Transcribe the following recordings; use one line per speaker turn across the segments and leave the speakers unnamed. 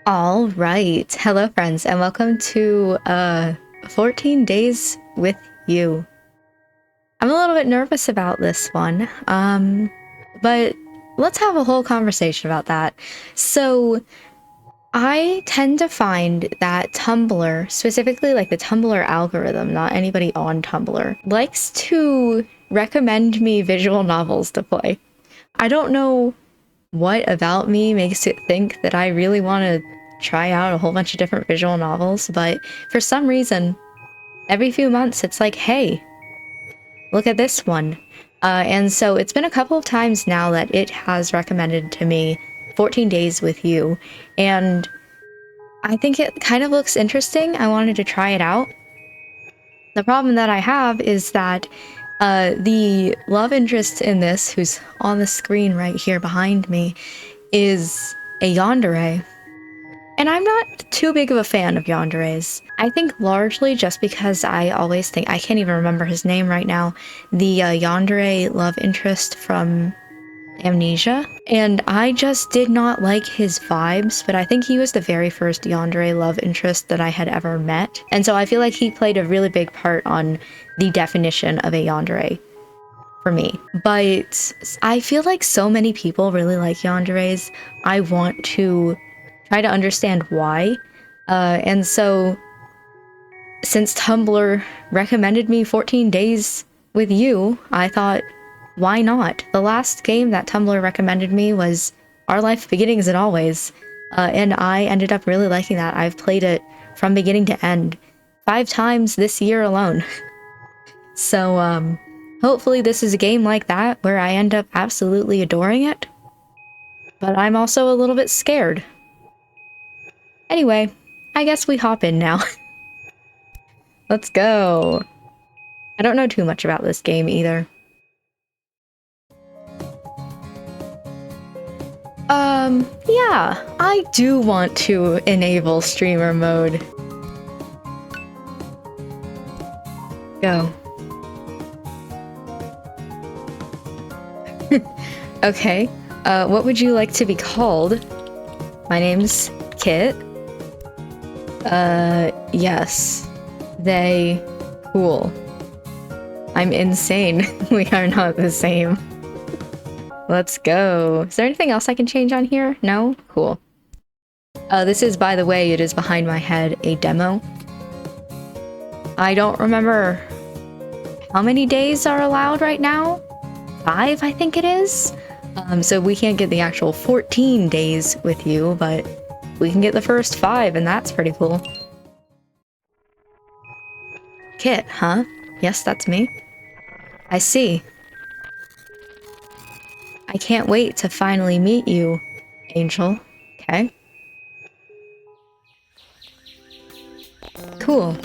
All right. Hello, friends, and welcome to 14 Days with You. I'm a little bit nervous about this one, but let's have a whole conversation about that. So, I tend to find that Tumblr, specifically like the Tumblr algorithm, not anybody on Tumblr, likes to recommend me visual novels to play. I don't know what about me makes it think that I really want to try out a whole bunch of different visual novels, but for some reason, every few months it's like, hey, look at this one. And so it's been a couple of times now that it has recommended to me 14 Days with You, and I think it kind of looks interesting. I wanted to try it out. The problem that I have is that the love interest in this, who's on the screen right here behind me, is a yandere. And I'm not too big of a fan of yanderes. I think largely just because I always think, I can't even remember his name right now, the yandere love interest from Amnesia. And I just did not like his vibes, but I think he was the very first yandere love interest that I had ever met. And so I feel like he played a really big part on the definition of a yandere for me. But I feel like so many people really like yanderes. I want to try to understand why. And so, since Tumblr recommended me 14 Days with You, I thought, why not? The last game that Tumblr recommended me was Our Life Beginnings and Always, and I ended up really liking that. I've played it from beginning to end 5 times this year alone. So, hopefully this is a game like that where I end up absolutely adoring it. But I'm also a little bit scared. Anyway, I guess we hop in now. Let's go. I don't know too much about this game either. Yeah, I do want to enable streamer mode. Go. Okay, what would you like to be called? My name's Kit. Yes. They. Cool. I'm insane. We are not the same. Let's go. Is there anything else I can change on here? No? Cool. This is, by the way, it is behind my head, a demo. I don't remember how many days are allowed right now? 5, I think it is? So we can't get the actual 14 days with you, but we can get the first 5, and that's pretty cool. Kit, huh? Yes, that's me. I see. I can't wait to finally meet you, Angel. Okay. Cool.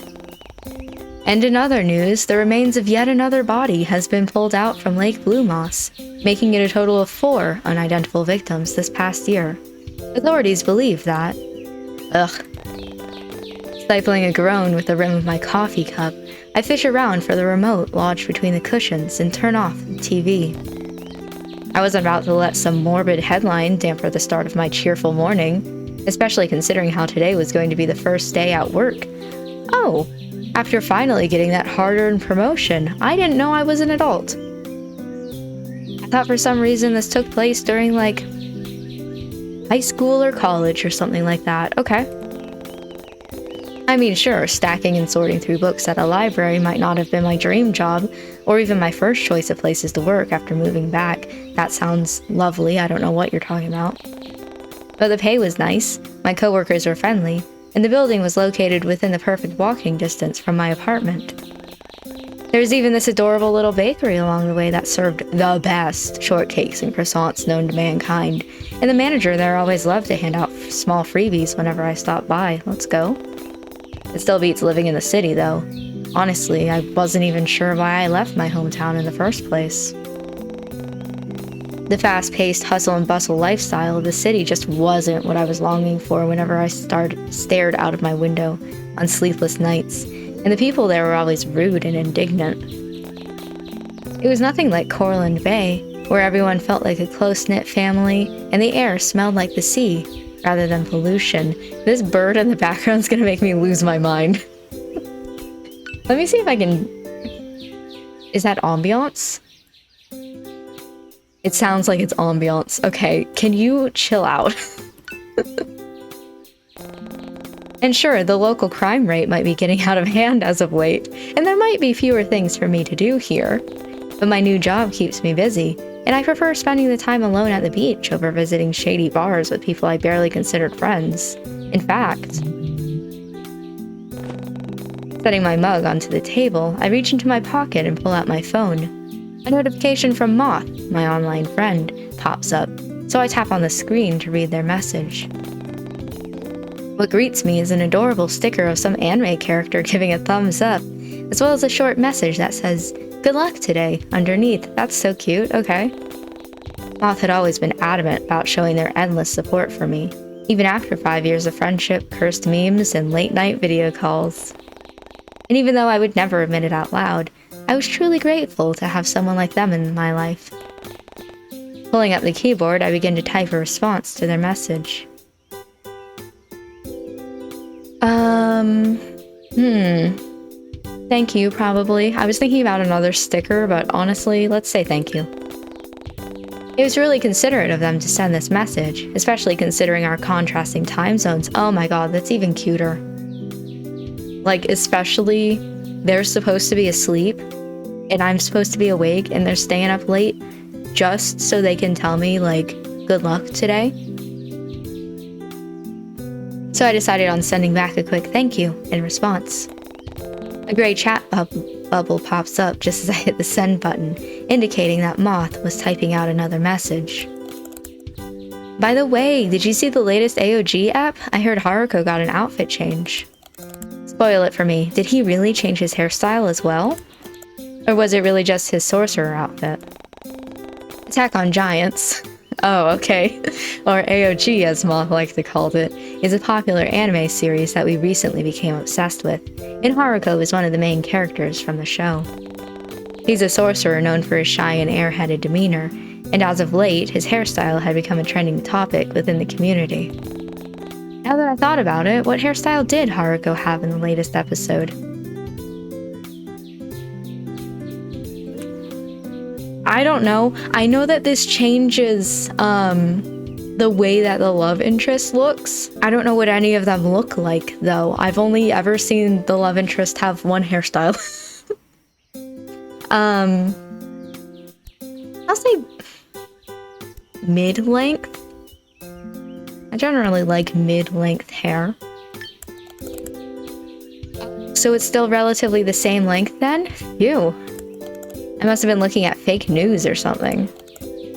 And in other news, the remains of yet another body has been pulled out from Lake Blue Moss, making it a total of 4 unidentified victims this past year. Authorities believe that... Ugh. Stifling a groan with the rim of my coffee cup, I fish around for the remote lodged between the cushions and turn off the TV. I wasn't about to let some morbid headline damper the start of my cheerful morning, especially considering how today was going to be the first day at work. Oh, after finally getting that hard-earned promotion, I didn't know I was an adult. I thought for some reason this took place during, like, high school or college or something like that. Okay. I mean, sure, stacking and sorting through books at a library might not have been my dream job, or even my first choice of places to work after moving back. That sounds lovely, I don't know what you're talking about. But the pay was nice, my coworkers were friendly, and the building was located within the perfect walking distance from my apartment. There was even this adorable little bakery along the way that served the best shortcakes and croissants known to mankind, and the manager there always loved to hand out small freebies whenever I stopped by. Let's go. It still beats living in the city, though. Honestly, I wasn't even sure why I left my hometown in the first place. The fast-paced hustle and bustle lifestyle of the city just wasn't what I was longing for whenever I stared out of my window on sleepless nights, and the people there were always rude and indignant. It was nothing like Courland Bay, where everyone felt like a close-knit family and the air smelled like the sea. rather than pollution. This bird in the background is gonna make me lose my mind. Let me see if I can... Is that ambiance? It sounds like it's ambiance. Okay, can you chill out? And sure, the local crime rate might be getting out of hand as of late, and there might be fewer things for me to do here. But my new job keeps me busy, and I prefer spending the time alone at the beach over visiting shady bars with people I barely considered friends. In fact, setting my mug onto the table, I reach into my pocket and pull out my phone. A notification from Moth, my online friend, pops up, so I tap on the screen to read their message. What greets me is an adorable sticker of some anime character giving a thumbs up, as well as a short message that says, "Good luck today," underneath. That's so cute, okay. Moth had always been adamant about showing their endless support for me, even after 5 years of friendship, cursed memes, and late-night video calls. And even though I would never admit it out loud, I was truly grateful to have someone like them in my life. Pulling up the keyboard, I begin to type a response to their message. Thank you, probably. I was thinking about another sticker, but honestly, let's say thank you. It was really considerate of them to send this message, especially considering our contrasting time zones. Oh my god, that's even cuter. Like, especially, they're supposed to be asleep, and I'm supposed to be awake, and they're staying up late just so they can tell me, like, good luck today. So I decided on sending back a quick thank you in response. A gray chat bubble pops up just as I hit the send button, indicating that Moth was typing out another message. By the way, did you see the latest AOG app? I heard Haruko got an outfit change. Spoil it for me, did he really change his hairstyle as well? Or was it really just his sorcerer outfit? Attack on Giants. Oh, okay. Or AOG, as Moth liked to call it, is a popular anime series that we recently became obsessed with, and Haruko is one of the main characters from the show. He's a sorcerer known for his shy and airheaded demeanor, and as of late, his hairstyle had become a trending topic within the community. Now that I thought about it, what hairstyle did Haruko have in the latest episode? I don't know. I know that this changes the way that the love interest looks. I don't know what any of them look like, though. I've only ever seen the love interest have one hairstyle. I'll say mid-length. I generally like mid-length hair. So it's still relatively the same length then? Phew. I must have been looking at fake news or something.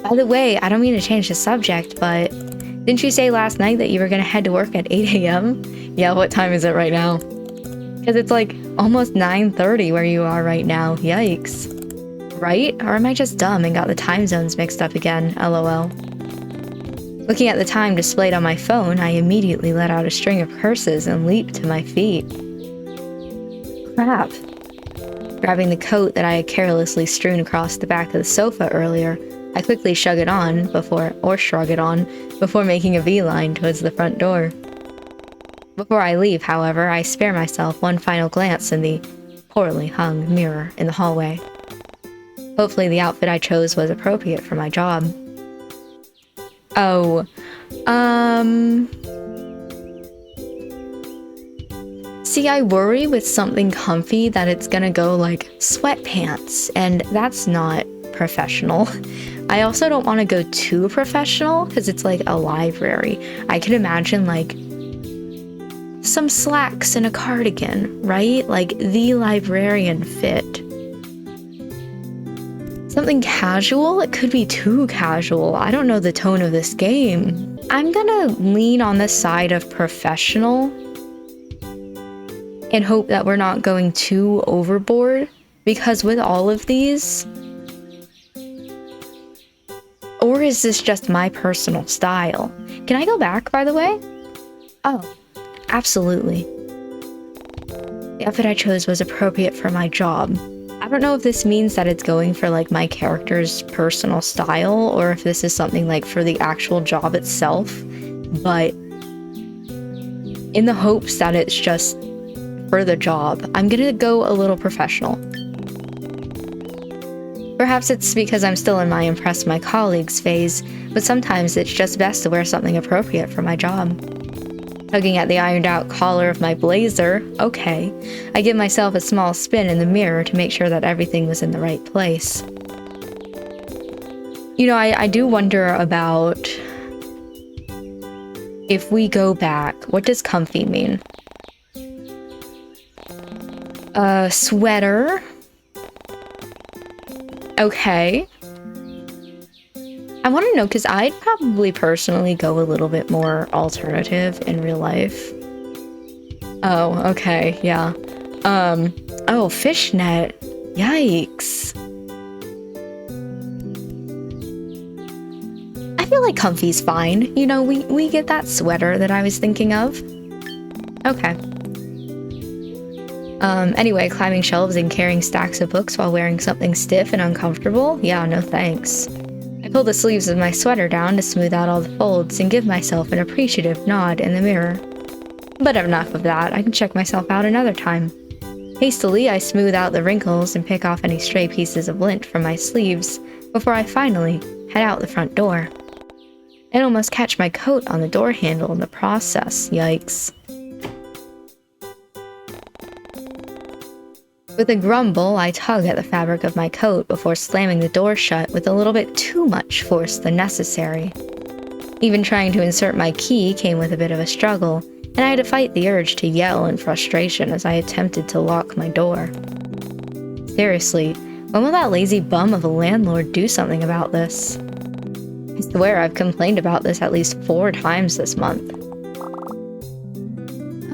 By the way, I don't mean to change the subject, but didn't you say last night that you were gonna head to work at 8 a.m? Yeah, what time is it right now? Because it's like almost 9:30 where you are right now. Yikes. Right? Or am I just dumb and got the time zones mixed up again? LOL. Looking at the time displayed on my phone, I immediately let out a string of curses and leaped to my feet. Crap. Grabbing the coat that I had carelessly strewn across the back of the sofa earlier, I quickly shrug it on before making a beeline towards the front door. Before I leave, however, I spare myself one final glance in the poorly hung mirror in the hallway. Hopefully the outfit I chose was appropriate for my job. Oh, see, I worry with something comfy that it's gonna go like sweatpants, and that's not professional. I also don't want to go too professional because it's like a library. I could imagine like some slacks and a cardigan, right? Like the librarian fit. Something casual? It could be too casual. I don't know the tone of this game. I'm gonna lean on the side of professional and hope that we're not going too overboard, because with all of these, or is this just my personal style? Can I go back, by the way? Oh, absolutely. The outfit I chose was appropriate for my job. I don't know if this means that it's going for like my character's personal style, or if this is something like for the actual job itself, but in the hopes that it's just for the job, I'm gonna go a little professional. Perhaps it's because I'm still in my impress my colleagues phase, but sometimes it's just best to wear something appropriate for my job. Tugging at the ironed out collar of my blazer, okay, I give myself a small spin in the mirror to make sure that everything was in the right place. You know, I do wonder about if we go back, what does comfy mean? Sweater. Okay. I want to know because I'd probably personally go a little bit more alternative in real life. Oh, okay, yeah. Oh, fishnet. Yikes. I feel like comfy's fine. You know, we get that sweater that I was thinking of. Okay. Anyway, climbing shelves and carrying stacks of books while wearing something stiff and uncomfortable? Yeah, no thanks. I pull the sleeves of my sweater down to smooth out all the folds and give myself an appreciative nod in the mirror. But enough of that, I can check myself out another time. Hastily, I smooth out the wrinkles and pick off any stray pieces of lint from my sleeves before I finally head out the front door. And almost catch my coat on the door handle in the process, yikes. With a grumble, I tug at the fabric of my coat before slamming the door shut with a little bit too much force than necessary. Even trying to insert my key came with a bit of a struggle, and I had to fight the urge to yell in frustration as I attempted to lock my door. Seriously, when will that lazy bum of a landlord do something about this? I swear I've complained about this at least 4 times this month.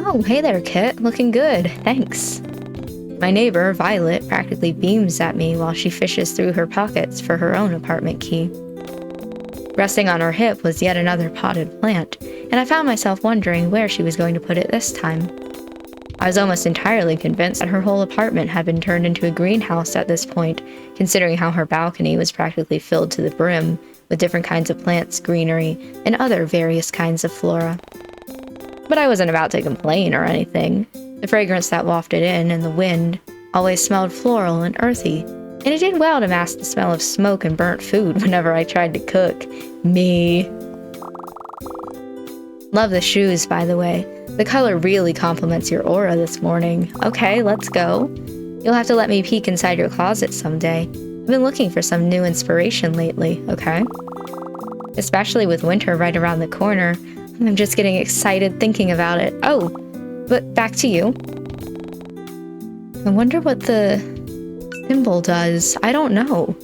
Oh, hey there, Kit. Looking good. Thanks. My neighbor, Violet, practically beams at me while she fishes through her pockets for her own apartment key. Resting on her hip was yet another potted plant, and I found myself wondering where she was going to put it this time. I was almost entirely convinced that her whole apartment had been turned into a greenhouse at this point, considering how her balcony was practically filled to the brim with different kinds of plants, greenery, and other various kinds of flora. But I wasn't about to complain or anything. The fragrance that wafted in and the wind always smelled floral and earthy, and it did well to mask the smell of smoke and burnt food whenever I tried to cook. Me. Love the shoes, by the way. The color really complements your aura this morning. Okay, let's go. You'll have to let me peek inside your closet someday. I've been looking for some new inspiration lately, okay? Especially with winter right around the corner. I'm just getting excited thinking about it. Oh, but back to you. I wonder what the symbol does. I don't know.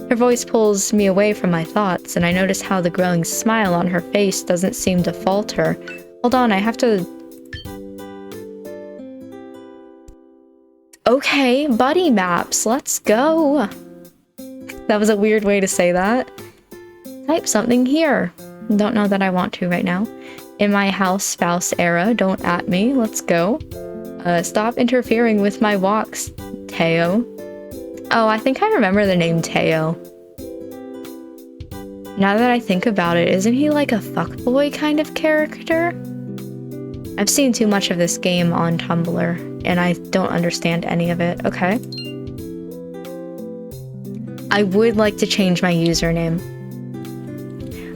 Her voice pulls me away from my thoughts, and I notice how the growing smile on her face doesn't seem to falter. Hold on, I have to... Okay, buddy maps, let's go. That was a weird way to say that. Type something here. Don't know that I want to right now. In my house spouse era, don't at me, let's go. Stop interfering with my walks, Teo. Oh, I think I remember the name Teo. Now that I think about it, isn't he like a fuckboy kind of character? I've seen too much of this game on Tumblr, and I don't understand any of it, okay? I would like to change my username.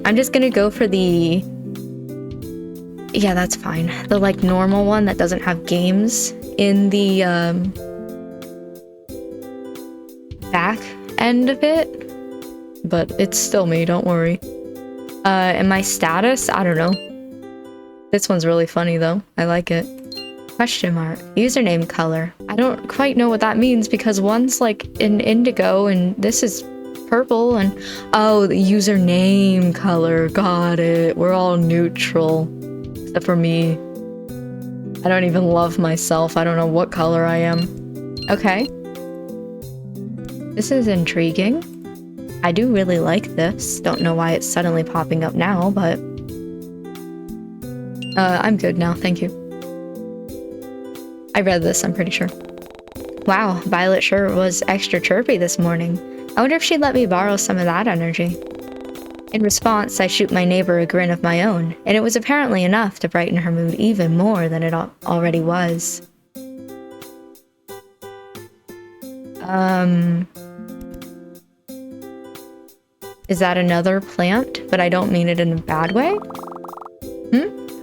I'm just gonna go for the... Yeah, that's fine. The, like, normal one that doesn't have games in the, back end of it. But it's still me, don't worry. And my status? I don't know. This one's really funny, though. I like it. Question mark. Username color. I don't quite know what that means because one's, like, an indigo and this is purple and... Oh, the username color. Got it. We're all neutral. Except for me. I don't even love myself. I don't know what color I am. Okay. This is intriguing. I do really like this. Don't know why it's suddenly popping up now, but... I'm good now, thank you. I read this, I'm pretty sure. Wow, Violet sure was extra chirpy this morning. I wonder if she'd let me borrow some of that energy. In response, I shoot my neighbor a grin of my own, and it was apparently enough to brighten her mood even more than it already was. Is that another plant? But I don't mean it in a bad way?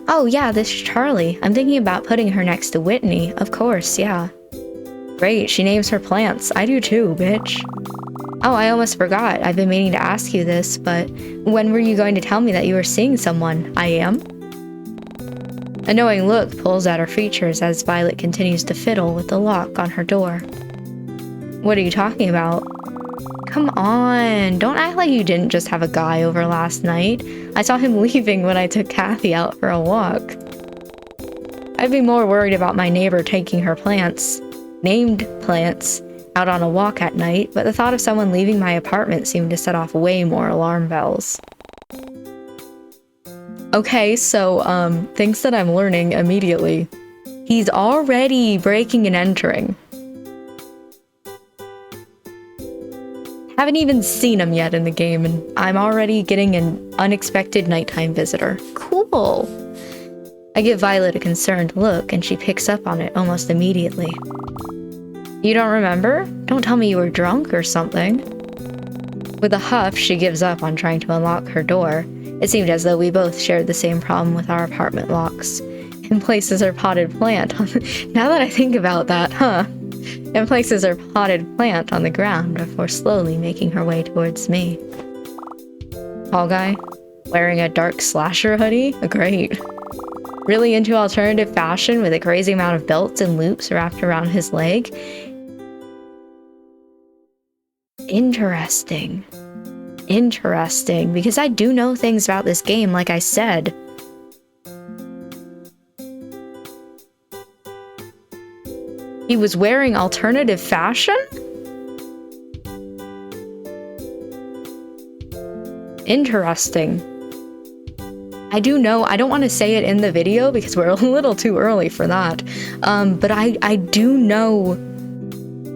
Oh yeah, this is Charlie. I'm thinking about putting her next to Whitney. Of course, yeah. Great, she names her plants. I do too, bitch. Oh, I almost forgot. I've been meaning to ask you this, but when were you going to tell me that you were seeing someone? I am? A knowing look pulls at her features as Violet continues to fiddle with the lock on her door. What are you talking about? Come on, don't act like you didn't just have a guy over last night. I saw him leaving when I took Kathy out for a walk. I'd be more worried about my neighbor taking her plants, named plants, out on a walk at night, but the thought of someone leaving my apartment seemed to set off way more alarm bells. Okay, so, things that I'm learning immediately. He's already breaking and entering. Haven't even seen him yet in the game, and I'm already getting an unexpected nighttime visitor. Cool! I give Violet a concerned look, and she picks up on it almost immediately. You don't remember? Don't tell me you were drunk or something. With a huff, she gives up on trying to unlock her door. It seemed as though we both shared the same problem with our apartment locks. And places her potted plant on now that I think about that, and places her potted plant on the ground before slowly making her way towards me. Tall guy, wearing a dark slasher hoodie? Great. Really into alternative fashion with a crazy amount of belts and loops wrapped around his leg. Interesting. Interesting, because I do know things about this game, like I said. He was wearing alternative fashion? Interesting. I do know, I don't want to say it in the video because we're a little too early for that, but I do know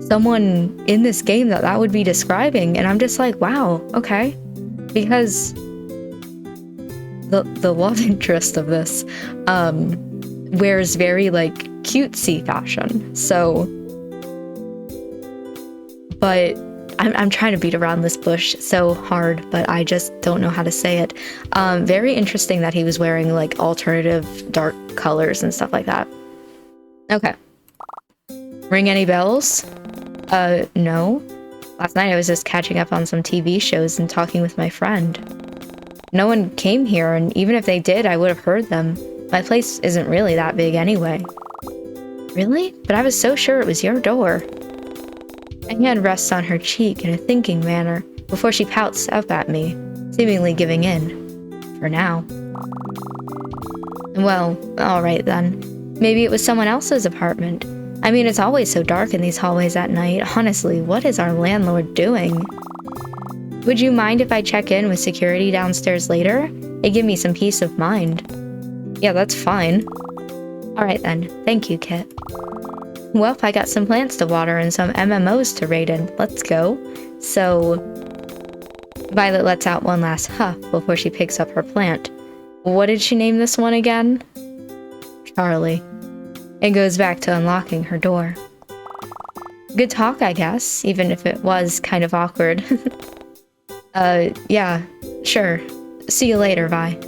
someone in this game that would be describing, and I'm just like, wow, okay. Because the love interest of this wears very, like, cutesy fashion, so... But I'm trying to beat around this bush so hard, but I just don't know how to say it. Very interesting that he was wearing, like, alternative dark colors and stuff like that. Okay. Ring any bells? No. Last night I was just catching up on some TV shows and talking with my friend. No one came here, and even if they did, I would have heard them. My place isn't really that big anyway. Really? But I was so sure it was your door. My hand rests on her cheek in a thinking manner before she pouts up at me, seemingly giving in. For now. Well, alright then. Maybe it was someone else's apartment. I mean, it's always so dark in these hallways at night. Honestly, what is our landlord doing? Would you mind if I check in with security downstairs later? It'd give me some peace of mind. Yeah, that's fine. Alright then. Thank you, Kit. Well, I got some plants to water and some MMOs to raid in. Let's go. So... Violet lets out one last huff before she picks up her plant. What did she name this one again? Charlie. And goes back to unlocking her door. Good talk, I guess, even if it was kind of awkward. Yeah, sure. See you later, Vi.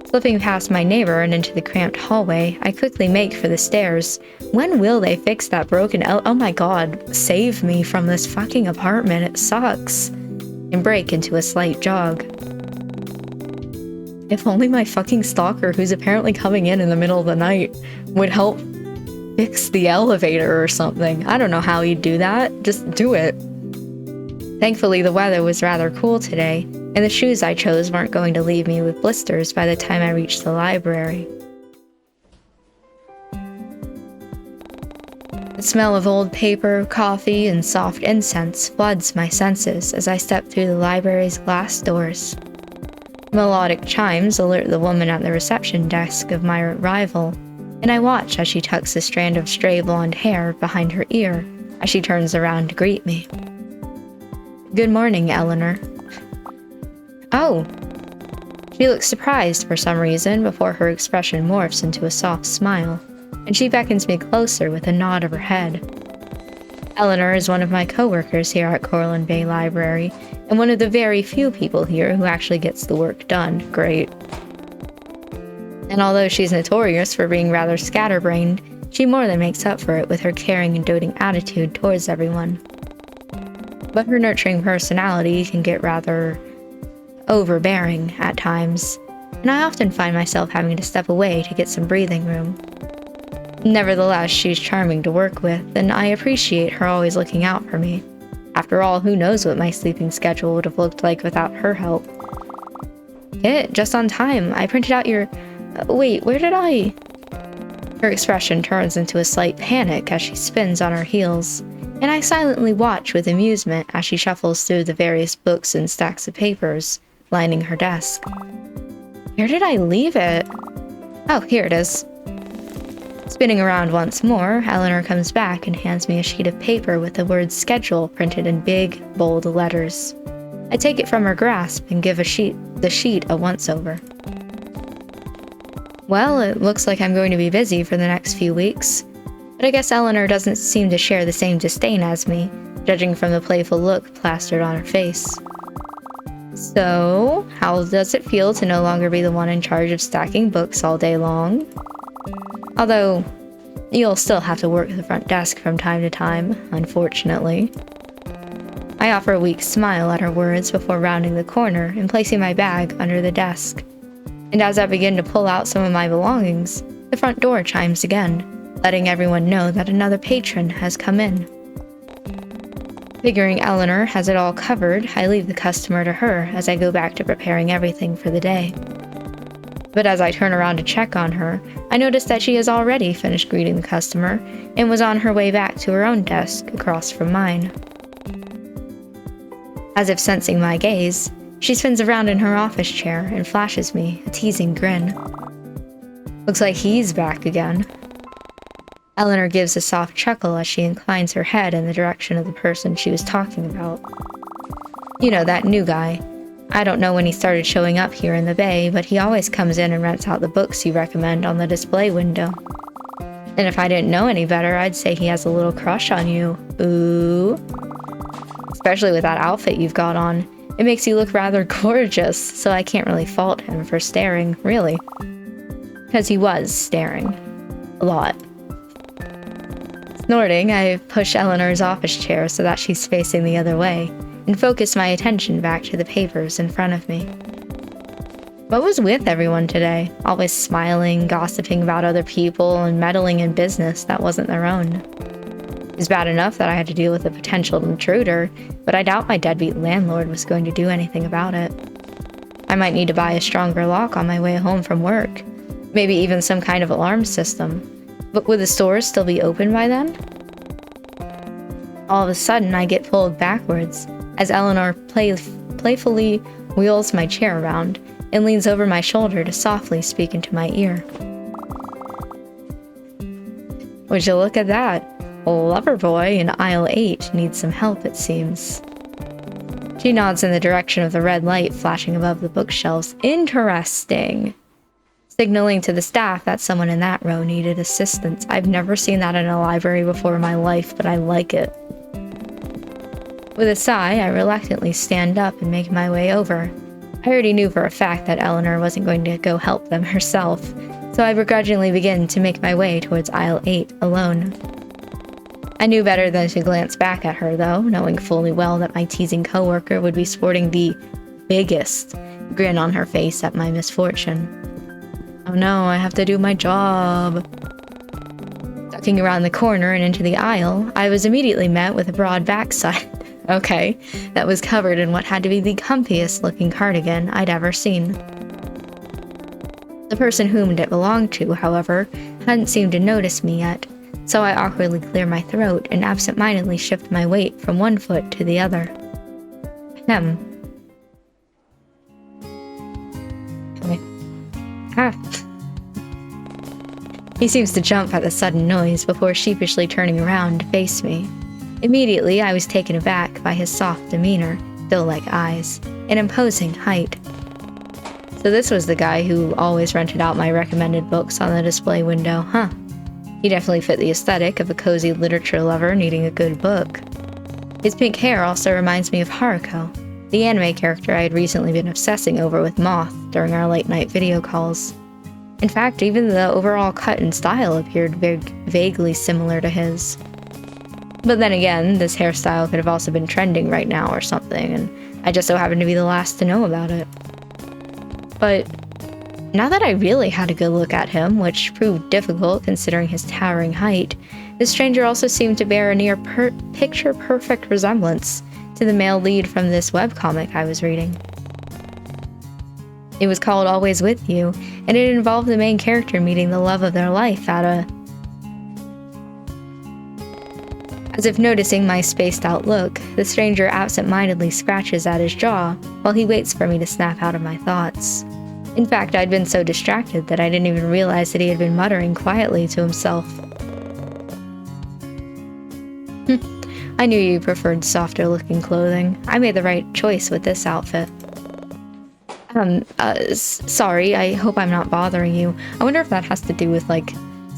Slipping past my neighbor and into the cramped hallway, I quickly make for the stairs. When will they fix that broken oh my god, save me from this fucking apartment, it sucks. And break into a slight jog. If only my fucking stalker, who's apparently coming in the middle of the night, would help fix the elevator or something. I don't know how he'd do that. Just do it. Thankfully, the weather was rather cool today, and the shoes I chose weren't going to leave me with blisters by the time I reached the library. The smell of old paper, coffee, and soft incense floods my senses as I step through the library's glass doors. Melodic chimes alert the woman at the reception desk of my arrival, and I watch as she tucks a strand of stray blonde hair behind her ear as she turns around to greet me. Good morning, Eleanor. Oh. She looks surprised for some reason before her expression morphs into a soft smile, and she beckons me closer with a nod of her head. Eleanor is one of my coworkers here at Corlin Bay Library, and one of the very few people here who actually gets the work done. Great. And although she's notorious for being rather scatterbrained, she more than makes up for it with her caring and doting attitude towards everyone. But her nurturing personality can get rather overbearing at times, and I often find myself having to step away to get some breathing room. Nevertheless, she's charming to work with, and I appreciate her always looking out for me. After all, who knows what my sleeping schedule would have looked like without her help. It, just on time. I printed out your... wait, where did I... Her expression turns into a slight panic as she spins on her heels, and I silently watch with amusement as she shuffles through the various books and stacks of papers lining her desk. Where did I leave it? Oh, here it is. Spinning around once more, Eleanor comes back and hands me a sheet of paper with the word schedule printed in big, bold letters. I take it from her grasp and give the sheet a once-over. Well, it looks like I'm going to be busy for the next few weeks, but I guess Eleanor doesn't seem to share the same disdain as me, judging from the playful look plastered on her face. So, how does it feel to no longer be the one in charge of stacking books all day long? Although, you'll still have to work the front desk from time to time, unfortunately. I offer a weak smile at her words before rounding the corner and placing my bag under the desk. And as I begin to pull out some of my belongings, the front door chimes again, letting everyone know that another patron has come in. Figuring Eleanor has it all covered, I leave the customer to her as I go back to preparing everything for the day. But as I turn around to check on her, I notice that she has already finished greeting the customer and was on her way back to her own desk across from mine. As if sensing my gaze, she spins around in her office chair and flashes me a teasing grin. Looks like he's back again. Eleanor gives a soft chuckle as she inclines her head in the direction of the person she was talking about. You know, that new guy. I don't know when he started showing up here in the Bay, but he always comes in and rents out the books you recommend on the display window. And if I didn't know any better, I'd say he has a little crush on you. Ooh. Especially with that outfit you've got on. It makes you look rather gorgeous, so I can't really fault him for staring, really. Because he was staring. A lot. Snorting, I push Eleanor's office chair so that she's facing the other way, and focus my attention back to the papers in front of me. What was with everyone today? Always smiling, gossiping about other people, and meddling in business that wasn't their own. It was bad enough that I had to deal with a potential intruder, but I doubt my deadbeat landlord was going to do anything about it. I might need to buy a stronger lock on my way home from work. Maybe even some kind of alarm system. But would the stores still be open by then? All of a sudden, I get pulled backwards as Eleanor playfully wheels my chair around and leans over my shoulder to softly speak into my ear. Would you look at that? Loverboy in aisle 8 needs some help, it seems. She nods in the direction of the red light flashing above the bookshelves. Interesting. Signaling to the staff that someone in that row needed assistance. I've never seen that in a library before in my life, but I like it. With a sigh, I reluctantly stand up and make my way over. I already knew for a fact that Eleanor wasn't going to go help them herself, so I begrudgingly begin to make my way towards aisle 8 alone. I knew better than to glance back at her, though, knowing fully well that my teasing coworker would be sporting the biggest grin on her face at my misfortune. Oh no, I have to do my job. Ducking around the corner and into the aisle, I was immediately met with a broad backside. Okay, that was covered in what had to be the comfiest looking cardigan I'd ever seen. The person whom it belonged to, however, hadn't seemed to notice me yet, so I awkwardly clear my throat and absent-mindedly shift my weight from one foot to the other. Okay. He seems to jump at the sudden noise before sheepishly turning around to face me. Immediately, I was taken aback by his soft demeanor, still-like eyes, an imposing height. So this was the guy who always rented out my recommended books on the display window, huh? He definitely fit the aesthetic of a cozy literature lover needing a good book. His pink hair also reminds me of Haruko, the anime character I had recently been obsessing over with Moth during our late-night video calls. In fact, even the overall cut and style appeared vaguely similar to his. But then again, this hairstyle could have also been trending right now or something, and I just so happened to be the last to know about it. But now that I really had a good look at him, which proved difficult considering his towering height, this stranger also seemed to bear a near picture-perfect resemblance to the male lead from this webcomic I was reading. It was called Always With You, and it involved the main character meeting the love of their life at a... As if noticing my spaced-out look, the stranger absent-mindedly scratches at his jaw while he waits for me to snap out of my thoughts. In fact, I'd been so distracted that I didn't even realize that he had been muttering quietly to himself. I knew you preferred softer-looking clothing. I made the right choice with this outfit. Sorry, I hope I'm not bothering you. I wonder if that has to do with, like,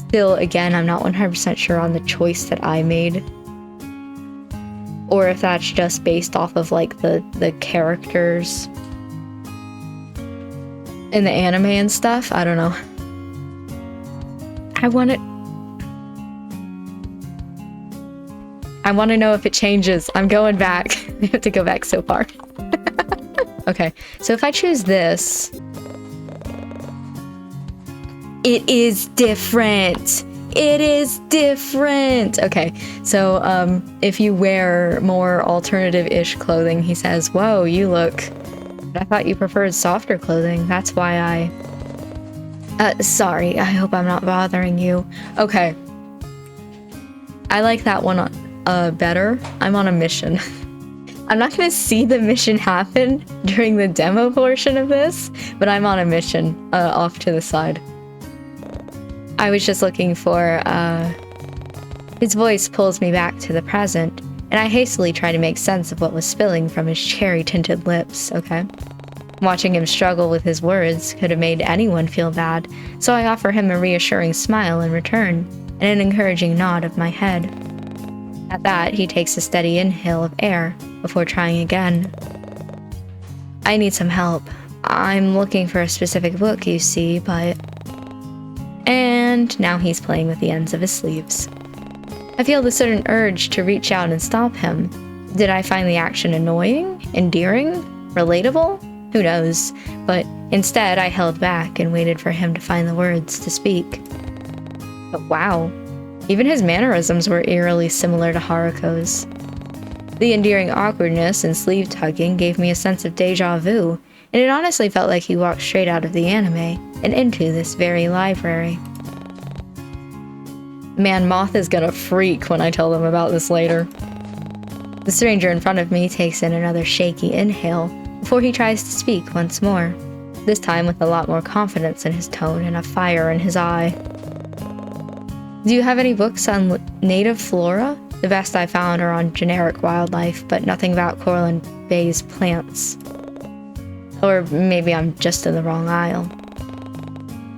still, again, I'm not 100% sure on the choice that I made. Or if that's just based off of, like, the characters in the anime and stuff. I don't know. I want to know if it changes. I'm going back. I have to go back so far. Okay, so if I choose this... It is different! It is different! Okay, so, if you wear more alternative-ish clothing, he says, whoa, you look... I thought you preferred softer clothing. That's why sorry, I hope I'm not bothering you. Okay. I like that one better. I'm on a mission. I'm not gonna see the mission happen during the demo portion of this, but I'm on a mission off to the side. I was just looking for, his voice pulls me back to the present, and I hastily try to make sense of what was spilling from his cherry-tinted lips, okay? Watching him struggle with his words could have made anyone feel bad, so I offer him a reassuring smile in return, and an encouraging nod of my head. At that, he takes a steady inhale of air before trying again. I need some help. I'm looking for a specific book, you see, but... And now he's playing with the ends of his sleeves. I feel the sudden urge to reach out and stop him. Did I find the action annoying? Endearing? Relatable? Who knows? But instead, I held back and waited for him to find the words to speak. But wow. Even his mannerisms were eerily similar to Haruko's. The endearing awkwardness and sleeve tugging gave me a sense of deja vu, and it honestly felt like he walked straight out of the anime and into this very library. Man, Moth is gonna freak when I tell them about this later. The stranger in front of me takes in another shaky inhale before he tries to speak once more, this time with a lot more confidence in his tone and a fire in his eye. Do you have any books on native flora? The best I found are on generic wildlife, but nothing about Corlin Bay's plants. Or maybe I'm just in the wrong aisle.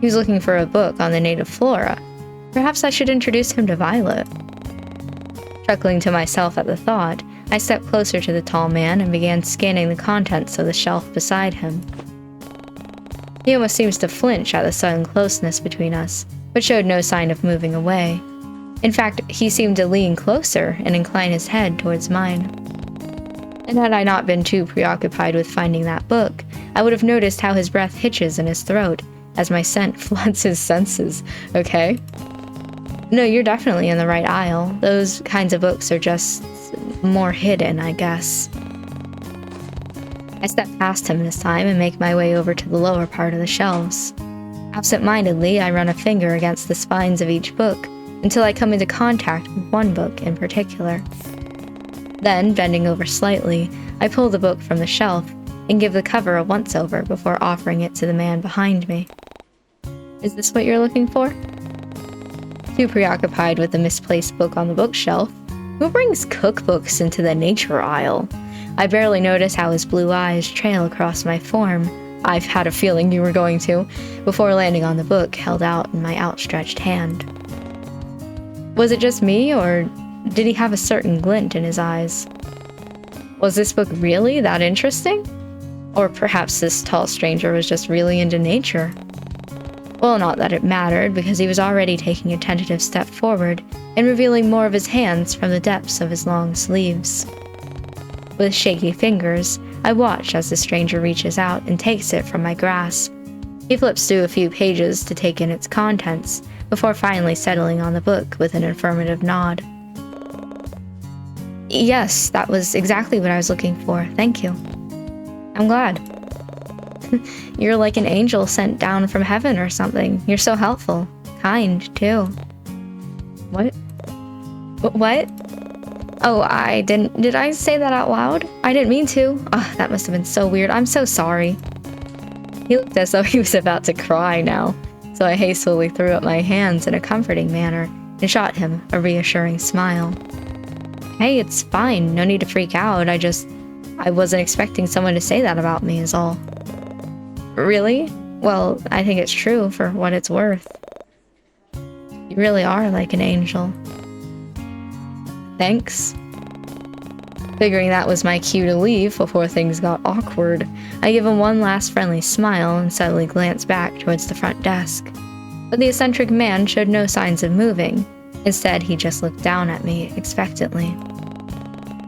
He was looking for a book on the native flora. Perhaps I should introduce him to Violet. Chuckling to myself at the thought, I stepped closer to the tall man and began scanning the contents of the shelf beside him. He almost seems to flinch at the sudden closeness between us, but showed no sign of moving away. In fact, he seemed to lean closer and incline his head towards mine. And had I not been too preoccupied with finding that book, I would have noticed how his breath hitches in his throat as my scent floods his senses, okay? No, you're definitely in the right aisle. Those kinds of books are just more hidden, I guess. I step past him this time and make my way over to the lower part of the shelves. Absent-mindedly, I run a finger against the spines of each book until I come into contact with one book in particular. Then, bending over slightly, I pull the book from the shelf and give the cover a once-over before offering it to the man behind me. Is this what you're looking for? Too preoccupied with the misplaced book on the bookshelf, who brings cookbooks into the nature aisle? I barely notice how his blue eyes trail across my form. I've had a feeling you were going to, before landing on the book held out in my outstretched hand. Was it just me, or did he have a certain glint in his eyes? Was this book really that interesting? Or perhaps this tall stranger was just really into nature? Well, not that it mattered, because he was already taking a tentative step forward and revealing more of his hands from the depths of his long sleeves. With shaky fingers, I watch as the stranger reaches out and takes it from my grasp. He flips through a few pages to take in its contents, before finally settling on the book with an affirmative nod. Yes, that was exactly what I was looking for. Thank you. I'm glad. You're like an angel sent down from heaven or something. You're so helpful. Kind, too. What? What? Oh, I didn't... Did I say that out loud? I didn't mean to. Oh, that must have been so weird. I'm so sorry. He looked as though he was about to cry now, so I hastily threw up my hands in a comforting manner and shot him a reassuring smile. Hey, it's fine. No need to freak out. I wasn't expecting someone to say that about me is all. Really? Well, I think it's true for what it's worth. You really are like an angel. Thanks. Figuring that was my cue to leave before things got awkward, I give him one last friendly smile and suddenly glance back towards the front desk. But the eccentric man showed no signs of moving. Instead, he just looked down at me expectantly.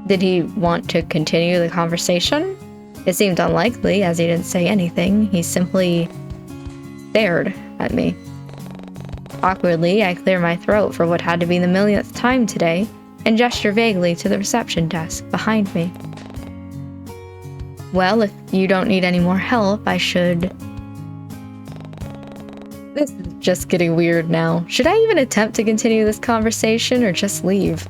Did he want to continue the conversation? It seemed unlikely, as he didn't say anything. He simply stared at me. Awkwardly, I clear my throat for what had to be the millionth time today, and gesture vaguely to the reception desk behind me. Well, if you don't need any more help, I should... This is just getting weird now. Should I even attempt to continue this conversation or just leave?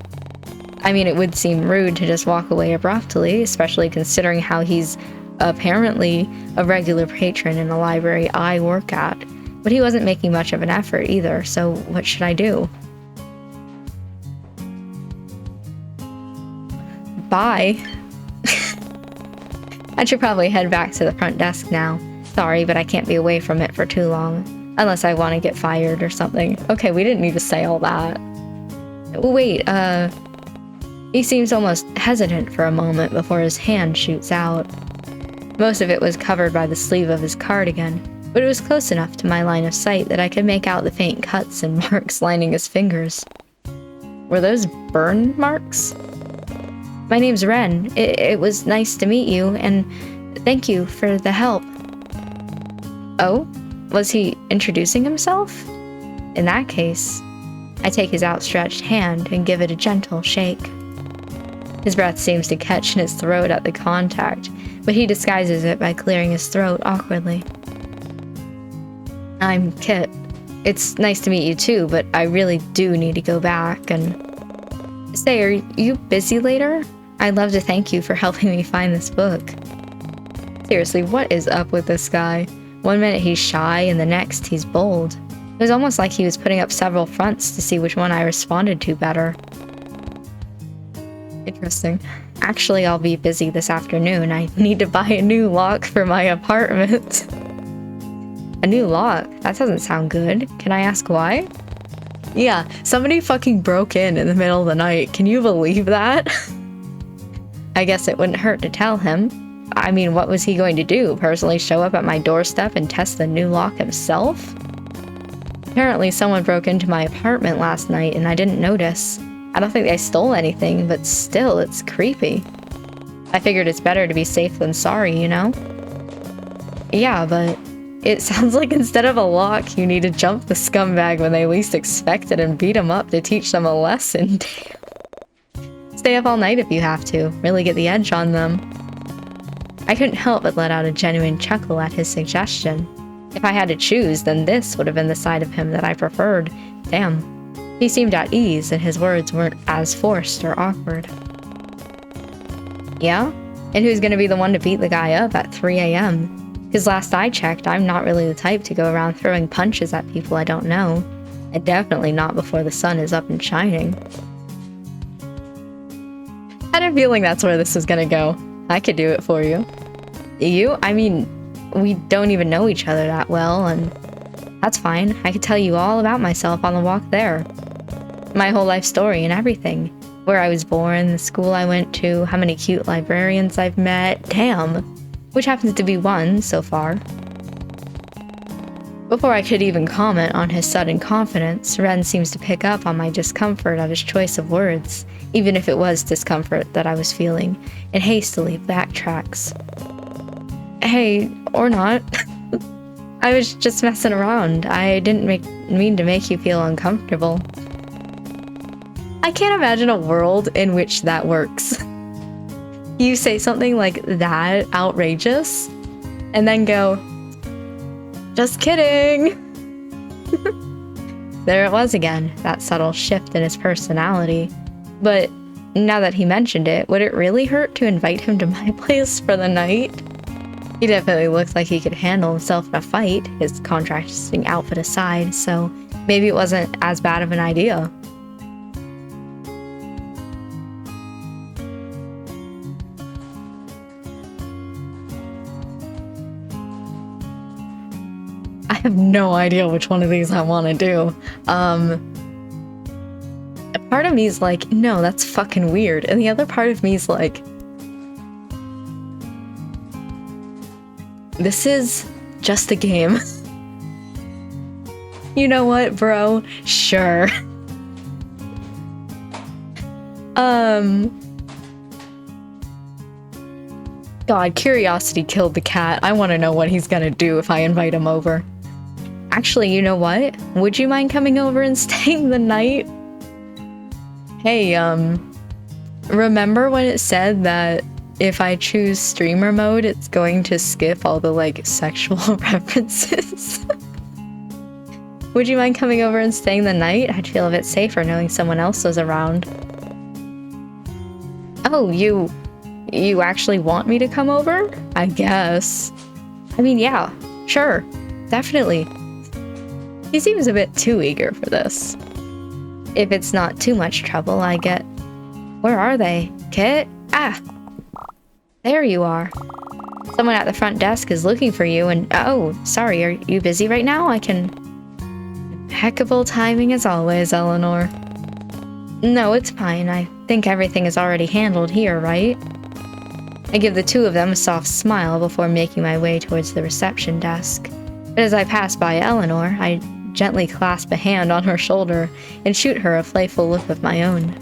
I mean, it would seem rude to just walk away abruptly, especially considering how he's apparently a regular patron in the library I work at. But he wasn't making much of an effort either, so what should I do? Bye. I should probably head back to the front desk now. Sorry, but I can't be away from it for too long. Unless I want to get fired or something. Okay, we didn't need to say all that. Wait, He seems almost hesitant for a moment before his hand shoots out. Most of it was covered by the sleeve of his cardigan, but it was close enough to my line of sight that I could make out the faint cuts and marks lining his fingers. Were those burn marks? My name's Ren. It was nice to meet you, and thank you for the help. Oh? Was he introducing himself? In that case, I take his outstretched hand and give it a gentle shake. His breath seems to catch in his throat at the contact, but he disguises it by clearing his throat awkwardly. I'm Kit. It's nice to meet you too, but I really do need to go back and... Say, are you busy later? I'd love to thank you for helping me find this book. Seriously, what is up with this guy? One minute he's shy and the next he's bold. It was almost like he was putting up several fronts to see which one I responded to better. Interesting. Actually, I'll be busy this afternoon. I need to buy a new lock for my apartment. A new lock? That doesn't sound good. Can I ask why? Yeah, somebody fucking broke in the middle of the night. Can you believe that? I guess it wouldn't hurt to tell him. I mean, what was he going to do? Personally show up at my doorstep and test the new lock himself? Apparently someone broke into my apartment last night and I didn't notice. I don't think they stole anything, but still, it's creepy. I figured it's better to be safe than sorry, you know? Yeah, but it sounds like instead of a lock, you need to jump the scumbag when they least expect it and beat them up to teach them a lesson. Stay up all night if you have to. Really get the edge on them. I couldn't help but let out a genuine chuckle at his suggestion. If I had to choose, then this would have been the side of him that I preferred. Damn. He seemed at ease, and his words weren't as forced or awkward. Yeah? And who's gonna be the one to beat the guy up at 3 a.m.? Because last I checked, I'm not really the type to go around throwing punches at people I don't know. And definitely not before the sun is up and shining. I had a feeling that's where this was gonna go. I could do it for you. You? I mean, we don't even know each other that well, and that's fine. I could tell you all about myself on the walk there. My whole life story and everything. Where I was born, the school I went to, how many cute librarians I've met. Damn. Which happens to be one so far. Before I could even comment on his sudden confidence, Ren seems to pick up on my discomfort at his choice of words, even if it was discomfort that I was feeling, and hastily backtracks. Hey, or not. I was just messing around. I didn't mean to make you feel uncomfortable. I can't imagine a world in which that works. You say something like that outrageous, and then go, just kidding! There it was again, that subtle shift in his personality. But now that he mentioned it, would it really hurt to invite him to my place for the night? He definitely looked like he could handle himself in a fight, his contrasting outfit aside, so maybe it wasn't as bad of an idea. I have no idea which one of these I want to do. A part of me is like, no, that's fucking weird. And the other part of me is like, this is just a game. You know what, bro? Sure. God, curiosity killed the cat. I want to know what he's gonna do if I invite him over. Actually, you know what? Would you mind coming over and staying the night? Hey, remember when it said that if I choose streamer mode, it's going to skip all the, like, sexual references? Would you mind coming over and staying the night? I'd feel a bit safer knowing someone else was around. Oh, you actually want me to come over? I guess. I mean, yeah, sure, definitely. He seems a bit too eager for this. If it's not too much trouble, I get... Where are they? Kit? Ah! There you are. Someone at the front desk is looking for you and... Oh, sorry, are you busy right now? I can... Impeccable timing as always, Eleanor. No, it's fine. I think everything is already handled here, right? I give the two of them a soft smile before making my way towards the reception desk. But as I pass by Eleanor, I gently clasp a hand on her shoulder and shoot her a playful look of my own.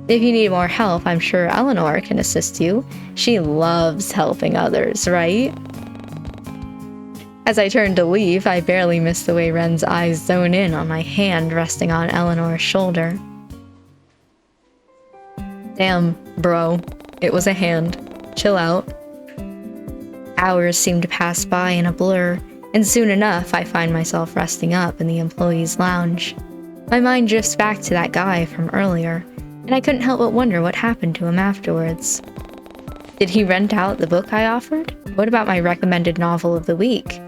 If you need more help, I'm sure Eleanor can assist you. She loves helping others, right? As I turn to leave, I barely miss the way Ren's eyes zone in on my hand resting on Eleanor's shoulder. Damn, bro. It was a hand. Chill out. Hours seem to pass by in a blur, and soon enough I find myself resting up in the employees' lounge. My mind drifts back to that guy from earlier, and I couldn't help but wonder what happened to him afterwards. Did he rent out the book I offered? What about my recommended novel of the week?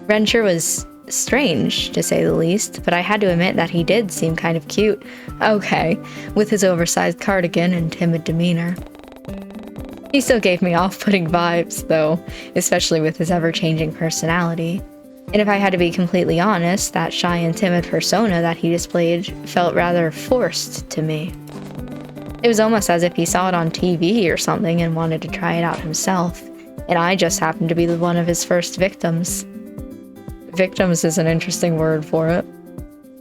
Ren sure was strange, to say the least, but I had to admit that he did seem kind of cute. Okay, with his oversized cardigan and timid demeanor. He still gave me off-putting vibes, though, especially with his ever-changing personality. And if I had to be completely honest, that shy and timid persona that he displayed felt rather forced to me. It was almost as if he saw it on TV or something and wanted to try it out himself, and I just happened to be the one of his first victims. Victims is an interesting word for it.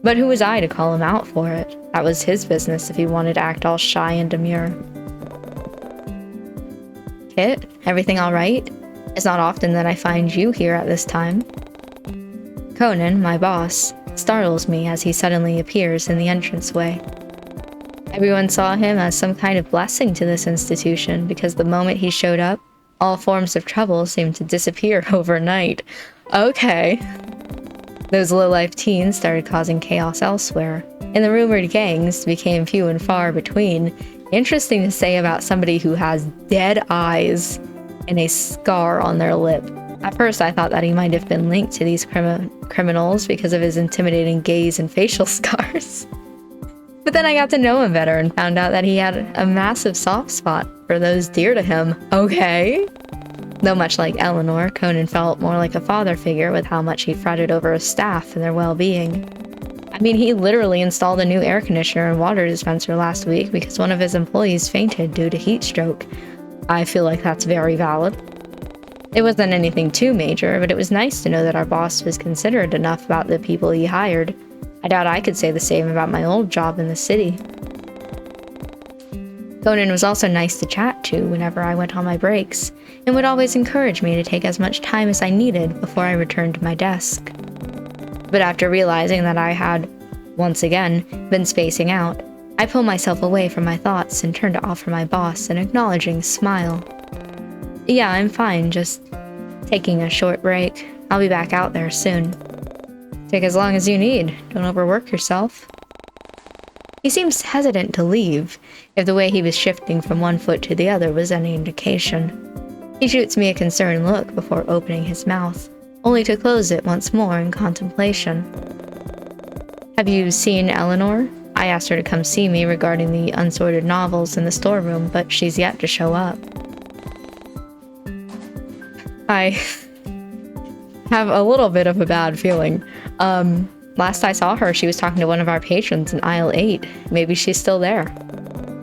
But who was I to call him out for it? That was his business if he wanted to act all shy and demure. Kit, everything alright? It's not often that I find you here at this time. Conan, my boss, startles me as he suddenly appears in the entranceway. Everyone saw him as some kind of blessing to this institution because the moment he showed up, all forms of trouble seemed to disappear overnight. Okay. Those low-life teens started causing chaos elsewhere, and the rumored gangs became few and far between. Interesting to say about somebody who has dead eyes and a scar on their lip. At first I thought that he might have been linked to these criminals because of his intimidating gaze and facial scars. But then I got to know him better and found out that he had a massive soft spot for those dear to him. Okay. Though much like Eleanor, Conan felt more like a father figure with how much he fretted over his staff and their well-being. I mean, he literally installed a new air conditioner and water dispenser last week because one of his employees fainted due to heat stroke. I feel like that's very valid. It wasn't anything too major, but it was nice to know that our boss was considerate enough about the people he hired. I doubt I could say the same about my old job in the city. Conan was also nice to chat to whenever I went on my breaks, and would always encourage me to take as much time as I needed before I returned to my desk. But after realizing that I had, once again, been spacing out, I pulled myself away from my thoughts and turned to offer my boss an acknowledging smile. Yeah, I'm fine, just taking a short break. I'll be back out there soon. Take as long as you need. Don't overwork yourself. He seems hesitant to leave, if the way he was shifting from one foot to the other was any indication. He shoots me a concerned look before opening his mouth, only to close it once more in contemplation. Have you seen Eleanor? I asked her to come see me regarding the unsorted novels in the storeroom, but she's yet to show up. I have a little bit of a bad feeling. Last I saw her, she was talking to one of our patrons in aisle 8. Maybe she's still there.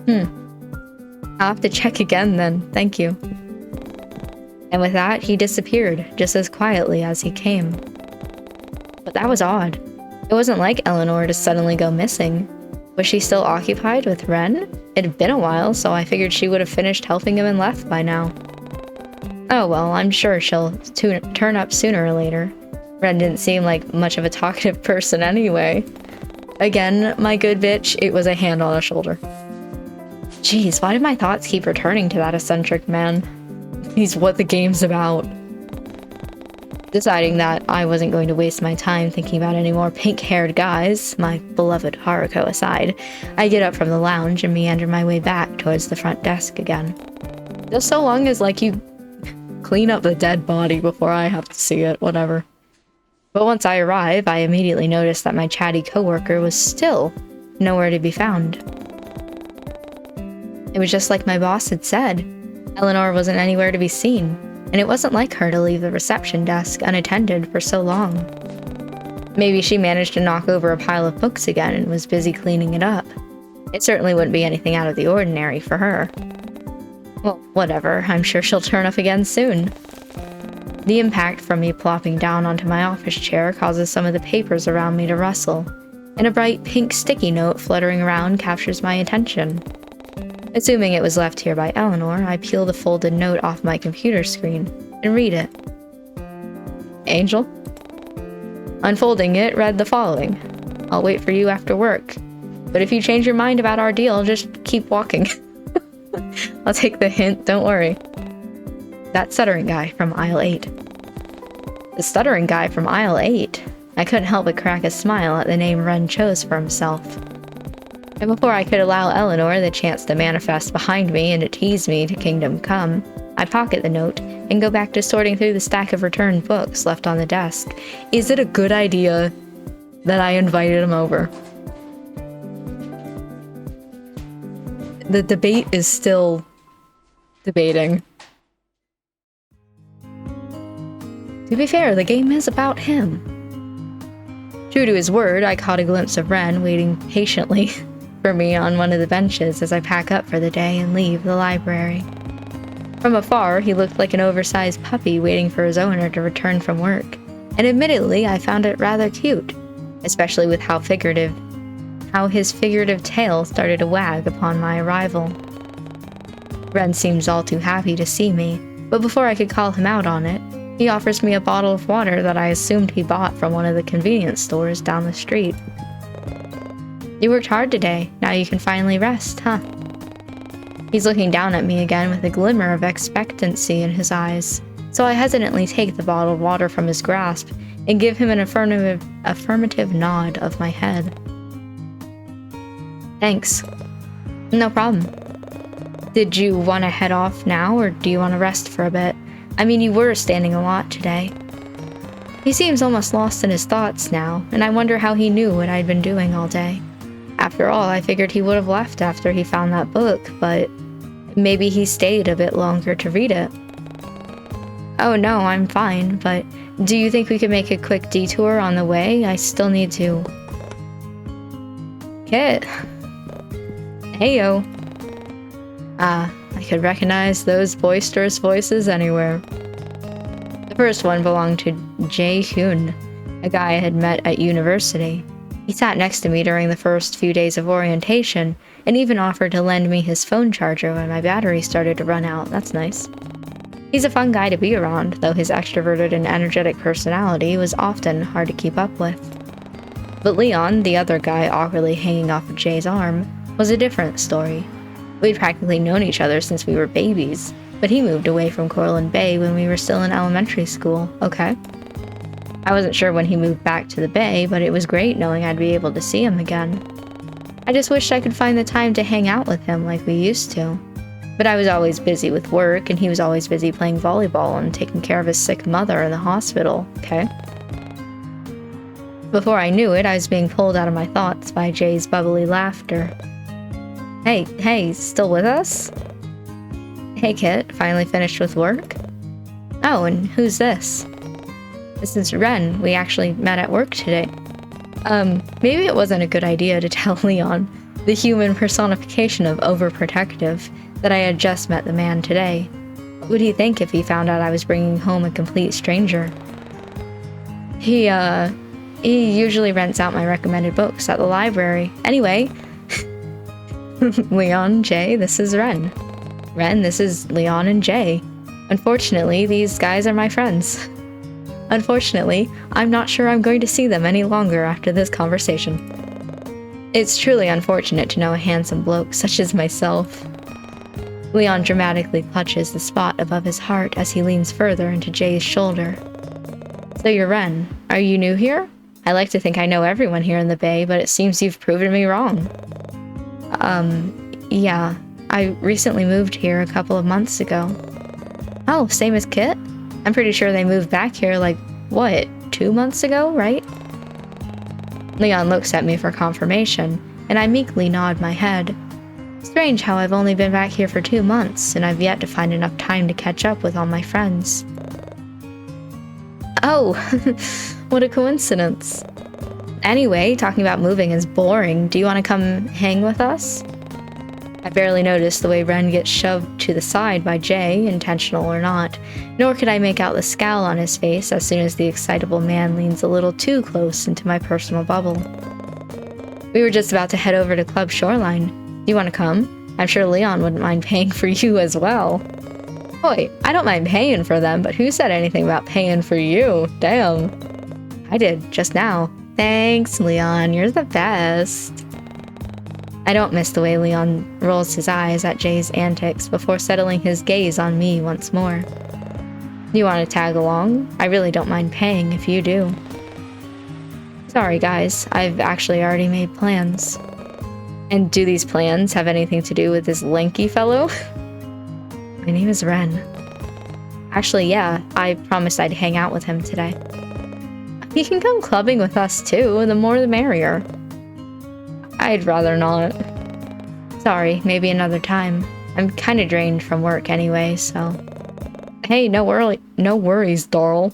I'll have to check again then, thank you. And with that, he disappeared, just as quietly as he came. But that was odd. It wasn't like Eleanor to suddenly go missing. Was she still occupied with Ren? It had been a while, so I figured she would have finished helping him and left by now. Oh well, I'm sure she'll turn up sooner or later. Ren didn't seem like much of a talkative person anyway. Again, my good bitch, it was a hand on a shoulder. Jeez, why did my thoughts keep returning to that eccentric man? He's what the game's about. Deciding that I wasn't going to waste my time thinking about any more pink-haired guys, my beloved Haruko aside, I get up from the lounge and meander my way back towards the front desk again. Just so long as, like, you clean up the dead body before I have to see it, whatever. But once I arrive, I immediately notice that my chatty coworker was still nowhere to be found. It was just like my boss had said. Eleanor wasn't anywhere to be seen, and it wasn't like her to leave the reception desk unattended for so long. Maybe she managed to knock over a pile of books again and was busy cleaning it up. It certainly wouldn't be anything out of the ordinary for her. Well, whatever, I'm sure she'll turn up again soon. The impact from me plopping down onto my office chair causes some of the papers around me to rustle, and a bright pink sticky note fluttering around captures my attention. Assuming it was left here by Eleanor, I peel the folded note off my computer screen and read it. Angel? Unfolding it read the following. I'll wait for you after work. But if you change your mind about our deal, just keep walking. I'll take the hint, don't worry. That stuttering guy from aisle 8. The stuttering guy from aisle 8? I couldn't help but crack a smile at the name Ren chose for himself. And before I could allow Eleanor the chance to manifest behind me and to tease me to Kingdom Come, I pocket the note and go back to sorting through the stack of returned books left on the desk. Is it a good idea that I invited him over? The debate is still debating. To be fair, the game is about him. True to his word, I caught a glimpse of Ren waiting patiently for me on one of the benches as I pack up for the day and leave the library. From afar, he looked like an oversized puppy waiting for his owner to return from work, and admittedly, I found it rather cute, especially with how his figurative tail started to wag upon my arrival. Ren seems all too happy to see me, but before I could call him out on it, he offers me a bottle of water that I assumed he bought from one of the convenience stores down the street. You worked hard today, now you can finally rest, huh? He's looking down at me again with a glimmer of expectancy in his eyes, so I hesitantly take the bottle of water from his grasp and give him an affirmative nod of my head. Thanks. No problem. Did you want to head off now, or do you want to rest for a bit? I mean, you were standing a lot today. He seems almost lost in his thoughts now, and I wonder how he knew what I'd been doing all day. After all, I figured he would have left after he found that book, but maybe he stayed a bit longer to read it. Oh no, I'm fine, but do you think we could make a quick detour on the way? I still need to... Kit. Heyo. Ah, I could recognize those boisterous voices anywhere. The first one belonged to Jae Hyun, a guy I had met at university. He sat next to me during the first few days of orientation, and even offered to lend me his phone charger when my battery started to run out. That's nice. He's a fun guy to be around, though his extroverted and energetic personality was often hard to keep up with. But Leon, the other guy awkwardly hanging off of Jay's arm, was a different story. We'd practically known each other since we were babies, but he moved away from Coraline Bay when we were still in elementary school, okay? I wasn't sure when he moved back to the Bay, but it was great knowing I'd be able to see him again. I just wished I could find the time to hang out with him like we used to. But I was always busy with work, and he was always busy playing volleyball and taking care of his sick mother in the hospital, okay? Before I knew it, I was being pulled out of my thoughts by Jay's bubbly laughter. Hey, still with us? Hey Kit, finally finished with work? Oh, and who's this? This is Ren. We actually met at work today. Maybe it wasn't a good idea to tell Leon, the human personification of overprotective, that I had just met the man today. What would he think if he found out I was bringing home a complete stranger? He usually rents out my recommended books at the library. Anyway, Leon, Jay, this is Ren. Ren, this is Leon and Jay. Unfortunately, these guys are my friends. Unfortunately, I'm not sure I'm going to see them any longer after this conversation. It's truly unfortunate to know a handsome bloke such as myself. Leon dramatically clutches the spot above his heart as he leans further into Jay's shoulder. So you're Ren. Are you new here? I like to think I know everyone here in the Bay, but it seems you've proven me wrong. Yeah. I recently moved here a couple of months ago. Oh, same as Kit? I'm pretty sure they moved back here like, what, 2 months ago, right? Leon looks at me for confirmation, and I meekly nod my head. Strange how I've only been back here for 2 months, and I've yet to find enough time to catch up with all my friends. Oh, what a coincidence. Anyway, talking about moving is boring. Do you want to come hang with us? I barely noticed the way Ren gets shoved to the side by Jay, intentional or not, nor could I make out the scowl on his face as soon as the excitable man leans a little too close into my personal bubble. We were just about to head over to Club Shoreline. Do you want to come? I'm sure Leon wouldn't mind paying for you as well. Boy, I don't mind paying for them, but who said anything about paying for you? Damn. I did, just now. Thanks, Leon, you're the best. I don't miss the way Leon rolls his eyes at Jay's antics before settling his gaze on me once more. You want to tag along? I really don't mind paying if you do. Sorry guys, I've actually already made plans. And do these plans have anything to do with this lanky fellow? My name is Ren. Actually, yeah, I promised I'd hang out with him today. He can come clubbing with us too, the more the merrier. I'd rather not. Sorry, maybe another time. I'm kinda drained from work anyway, so... Hey, no worries, Darl.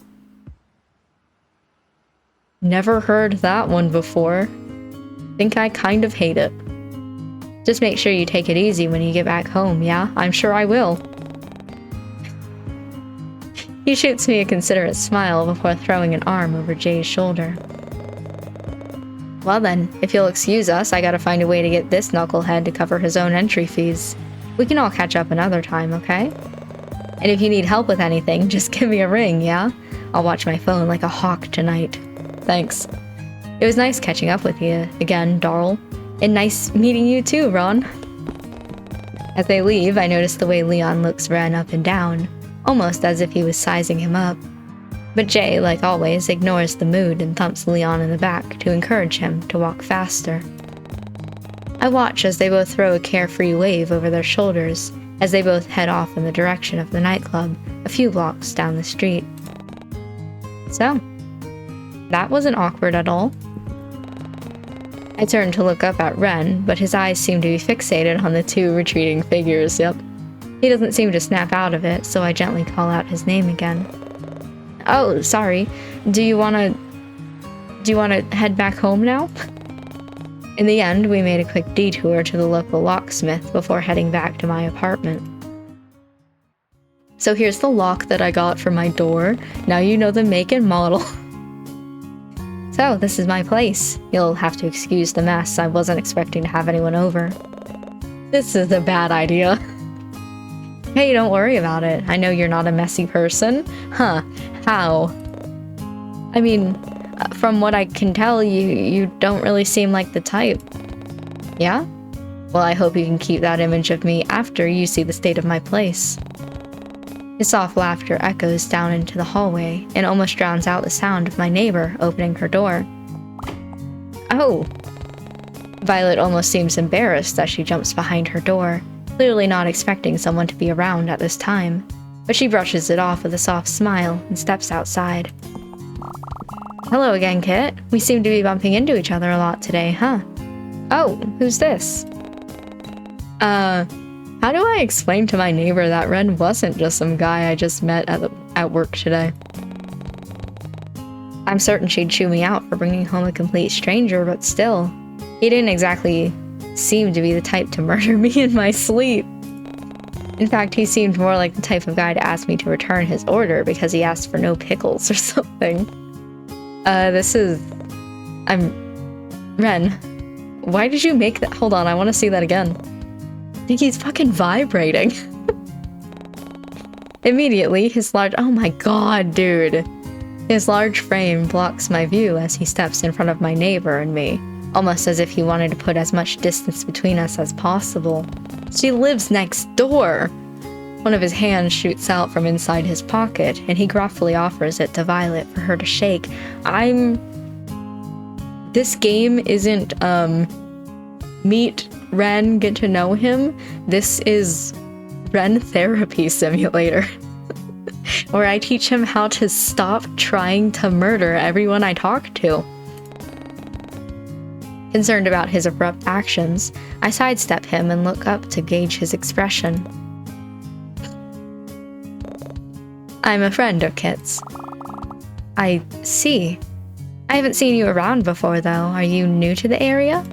Never heard that one before. Think I kind of hate it. Just make sure you take it easy when you get back home, yeah? I'm sure I will. He shoots me a considerate smile before throwing an arm over Jay's shoulder. Well then, if you'll excuse us, I gotta find a way to get this knucklehead to cover his own entry fees. We can all catch up another time, okay? And if you need help with anything, just give me a ring, yeah? I'll watch my phone like a hawk tonight. Thanks. It was nice catching up with you again, Darl. And nice meeting you too, Ron. As they leave, I notice the way Leon looks Ren up and down, almost as if he was sizing him up. But Jay, like always, ignores the mood and thumps Leon in the back to encourage him to walk faster. I watch as they both throw a carefree wave over their shoulders as they both head off in the direction of the nightclub a few blocks down the street. So, that wasn't awkward at all. I turned to look up at Ren, but his eyes seemed to be fixated on the two retreating figures. Yep. He doesn't seem to snap out of it, so I gently call out his name again. Oh, sorry. Do you want to head back home now? In the end, we made a quick detour to the local locksmith before heading back to my apartment. So here's the lock that I got for my door. Now you know the make and model. So, this is my place. You'll have to excuse the mess. I wasn't expecting to have anyone over. This is a bad idea. Hey, don't worry about it. I know you're not a messy person. Huh. How? I mean, from what I can tell, you don't really seem like the type. Yeah? Well, I hope you can keep that image of me after you see the state of my place. His soft laughter echoes down into the hallway and almost drowns out the sound of my neighbor opening her door. Oh! Violet almost seems embarrassed as she jumps behind her door, clearly not expecting someone to be around at this time, but she brushes it off with a soft smile and steps outside. Hello again, Kit. We seem to be bumping into each other a lot today, huh? Oh, who's this? How do I explain to my neighbor that Ren wasn't just some guy I just met at work today? I'm certain she'd chew me out for bringing home a complete stranger, but still, he didn't exactly seem to be the type to murder me in my sleep. In fact, he seemed more like the type of guy to ask me to return his order because he asked for no pickles or something. I'm Ren. Why did you make that? Hold on, I want to see that again. I think he's fucking vibrating. Immediately, oh my god, dude. His large frame blocks my view as he steps in front of my neighbor and me, almost as if he wanted to put as much distance between us as possible. She lives next door! One of his hands shoots out from inside his pocket, and he gruffly offers it to Violet for her to shake. This game isn't, meet Ren, get to know him. This is Ren Therapy Simulator. Where I teach him how to stop trying to murder everyone I talk to. Concerned about his abrupt actions, I sidestep him and look up to gauge his expression. I'm a friend of Kit's. I see. I haven't seen you around before, though. Are you new to the area?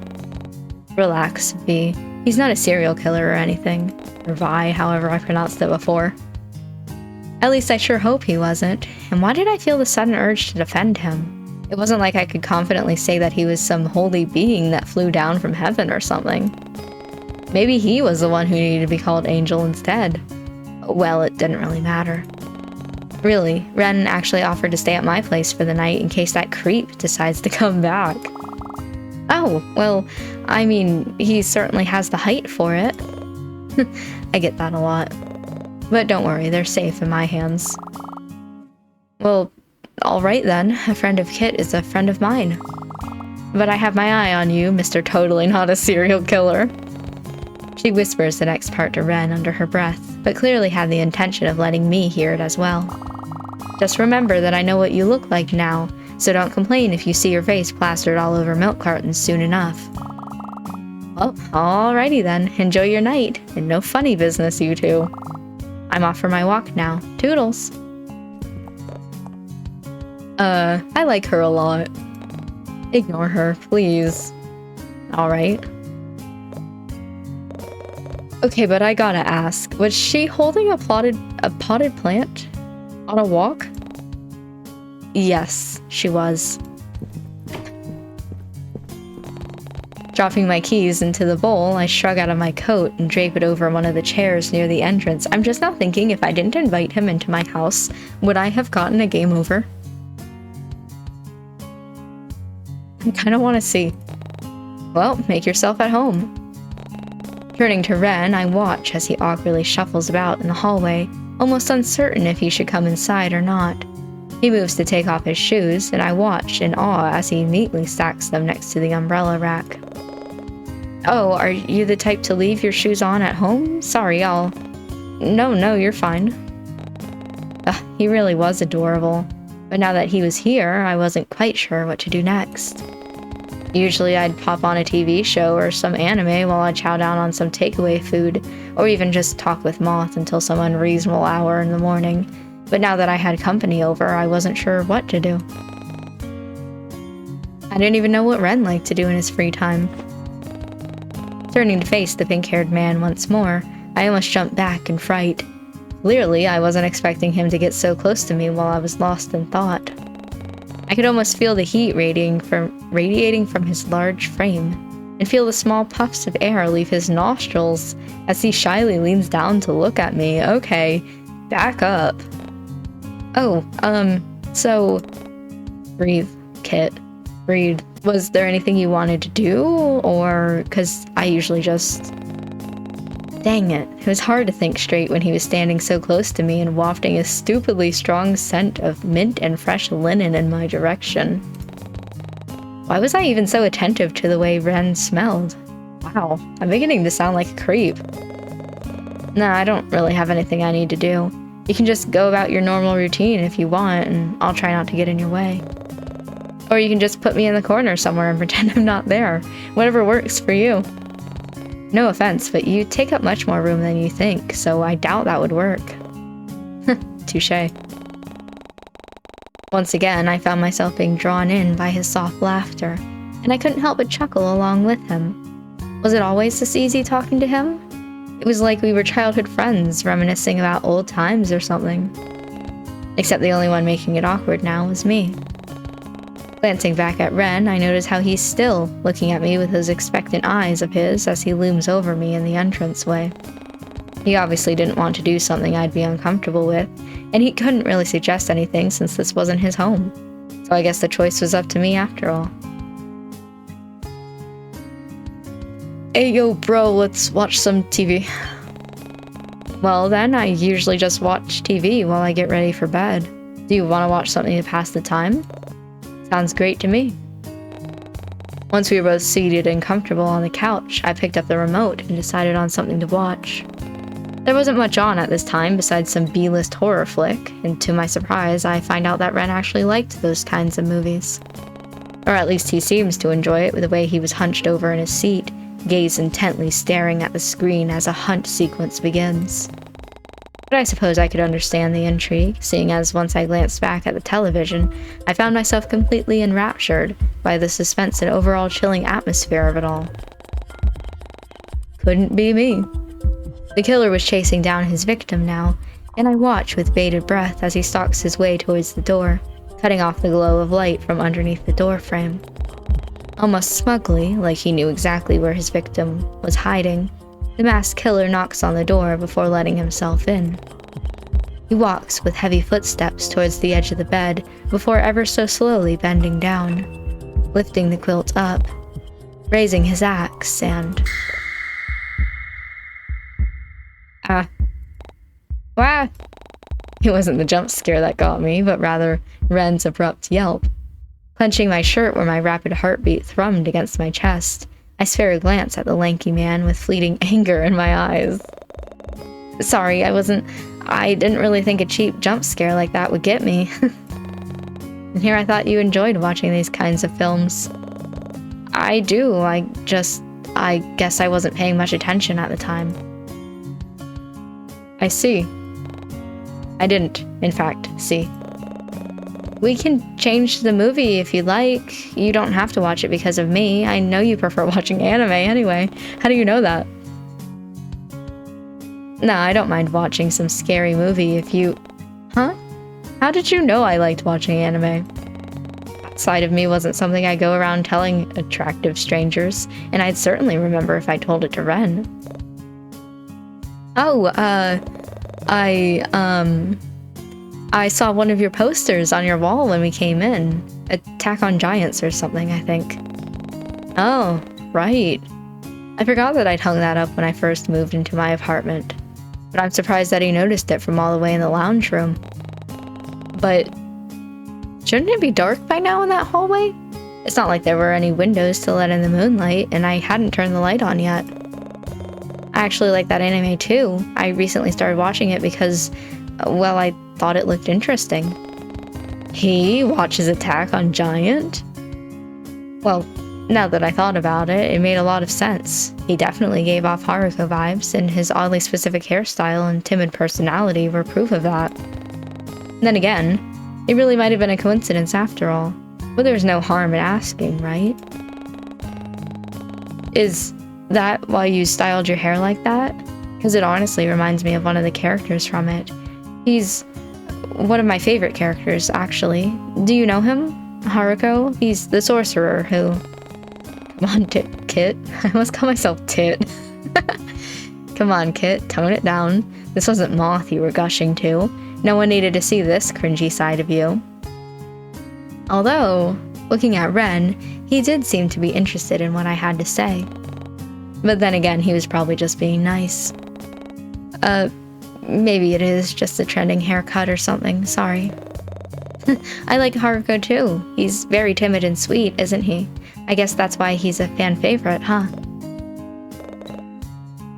Relax, V. He's not a serial killer or anything. Or Vi, however I pronounced it before. At least I sure hope he wasn't. And why did I feel the sudden urge to defend him? It wasn't like I could confidently say that he was some holy being that flew down from heaven or something. Maybe he was the one who needed to be called Angel instead. Well, it didn't really matter. Really, Ren actually offered to stay at my place for the night in case that creep decides to come back. Oh, well, I mean, he certainly has the height for it. I get that a lot. But don't worry, they're safe in my hands. Well, alright then, a friend of Kit is a friend of mine. But I have my eye on you, Mr. Totally Not a Serial Killer. She whispers the next part to Ren under her breath, but clearly had the intention of letting me hear it as well. Just remember that I know what you look like now, so don't complain if you see your face plastered all over milk cartons soon enough. Well, alrighty then, enjoy your night, and no funny business, you two. I'm off for my walk now. Toodles! I like her a lot. Ignore her, please. Alright. Okay, but I gotta ask, was she holding a potted plant on a walk? Yes, she was. Dropping my keys into the bowl, I shrug out of my coat and drape it over one of the chairs near the entrance. I'm just now thinking if I didn't invite him into my house, would I have gotten a game over? I kind of want to see. Well, make yourself at home. Turning to Ren, I watch as he awkwardly shuffles about in the hallway, almost uncertain if he should come inside or not. He moves to take off his shoes, and I watch in awe as he neatly stacks them next to the umbrella rack. Oh, are you the type to leave your shoes on at home? Sorry, No, you're fine. He really was adorable. But now that he was here, I wasn't quite sure what to do next. Usually I'd pop on a TV show or some anime while I'd chow down on some takeaway food, or even just talk with Moth until some unreasonable hour in the morning. But now that I had company over, I wasn't sure what to do. I didn't even know what Ren liked to do in his free time. Turning to face the pink-haired man once more, I almost jumped back in fright. Clearly, I wasn't expecting him to get so close to me while I was lost in thought. I could almost feel the heat radiating from his large frame, and feel the small puffs of air leave his nostrils as he shyly leans down to look at me. Okay, back up. Oh, so... Breathe, Kit. Breathe. Was there anything you wanted to do, or... 'cause I usually just... Dang it. It was hard to think straight when he was standing so close to me and wafting a stupidly strong scent of mint and fresh linen in my direction. Why was I even so attentive to the way Ren smelled? Wow, I'm beginning to sound like a creep. Nah, I don't really have anything I need to do. You can just go about your normal routine if you want, and I'll try not to get in your way. Or you can just put me in the corner somewhere and pretend I'm not there. Whatever works for you. No offense, but you take up much more room than you think, so I doubt that would work. Touché. Once again, I found myself being drawn in by his soft laughter, and I couldn't help but chuckle along with him. Was it always this easy talking to him? It was like we were childhood friends, reminiscing about old times or something. Except the only one making it awkward now was me. Glancing back at Ren, I notice how he's still looking at me with those expectant eyes of his as he looms over me in the entranceway. He obviously didn't want to do something I'd be uncomfortable with, and he couldn't really suggest anything since this wasn't his home. So I guess the choice was up to me after all. Hey yo bro, let's watch some TV. Well then, I usually just watch TV while I get ready for bed. Do you want to watch something to pass the time? Sounds great to me. Once we were both seated and comfortable on the couch, I picked up the remote and decided on something to watch. There wasn't much on at this time besides some B-list horror flick, and to my surprise, I find out that Ren actually liked those kinds of movies. Or at least he seems to enjoy it with the way he was hunched over in his seat, gaze intently staring at the screen as a hunt sequence begins. But I suppose I could understand the intrigue, seeing as once I glanced back at the television, I found myself completely enraptured by the suspense and overall chilling atmosphere of it all. Couldn't be me. The killer was chasing down his victim now, and I watch with bated breath as he stalks his way towards the door, cutting off the glow of light from underneath the door frame. Almost smugly, like he knew exactly where his victim was hiding, the masked killer knocks on the door before letting himself in. He walks with heavy footsteps towards the edge of the bed before ever so slowly bending down, lifting the quilt up, raising his axe, and... Wah! It wasn't the jump scare that got me, but rather Ren's abrupt yelp. Clenching my shirt where my rapid heartbeat thrummed against my chest, I spare a glance at the lanky man with fleeting anger in my eyes. Sorry, I didn't really think a cheap jump scare like that would get me. And here I thought you enjoyed watching these kinds of films. I do, I guess I wasn't paying much attention at the time. I see. I didn't, in fact, see. We can change the movie if you like. You don't have to watch it because of me. I know you prefer watching anime anyway. How do you know that? No, I don't mind watching some scary movie if you... Huh? How did you know I liked watching anime? That side of me wasn't something I go around telling attractive strangers, and I'd certainly remember if I told it to Ren. Oh, I saw one of your posters on your wall when we came in. Attack on Giants or something, I think. Oh, right. I forgot that I'd hung that up when I first moved into my apartment. But I'm surprised that he noticed it from all the way in the lounge room. But shouldn't it be dark by now in that hallway? It's not like there were any windows to let in the moonlight, and I hadn't turned the light on yet. I actually like that anime too. I recently started watching it because, well, I thought it looked interesting. He watches Attack on Giant? Well, Now that I thought about it, it made a lot of sense. He definitely gave off Haruko vibes, and his oddly specific hairstyle and timid personality were proof of that. Then again, it really might have been a coincidence after all. But there's no harm in asking, right? Is that why you styled your hair like that? Because it honestly reminds me of one of the characters from it. He's one of my favorite characters, actually. Do you know him? Haruko? He's the sorcerer who... Come on, Kit. I almost call myself Tit. Come on, Kit. Tone it down. This wasn't Moth you were gushing to. No one needed to see this cringy side of you. Although, looking at Ren, he did seem to be interested in what I had to say. But then again, he was probably just being nice. Maybe it is just a trending haircut or something, sorry. I like Haruko too. He's very timid and sweet, isn't he? I guess that's why he's a fan favorite, huh?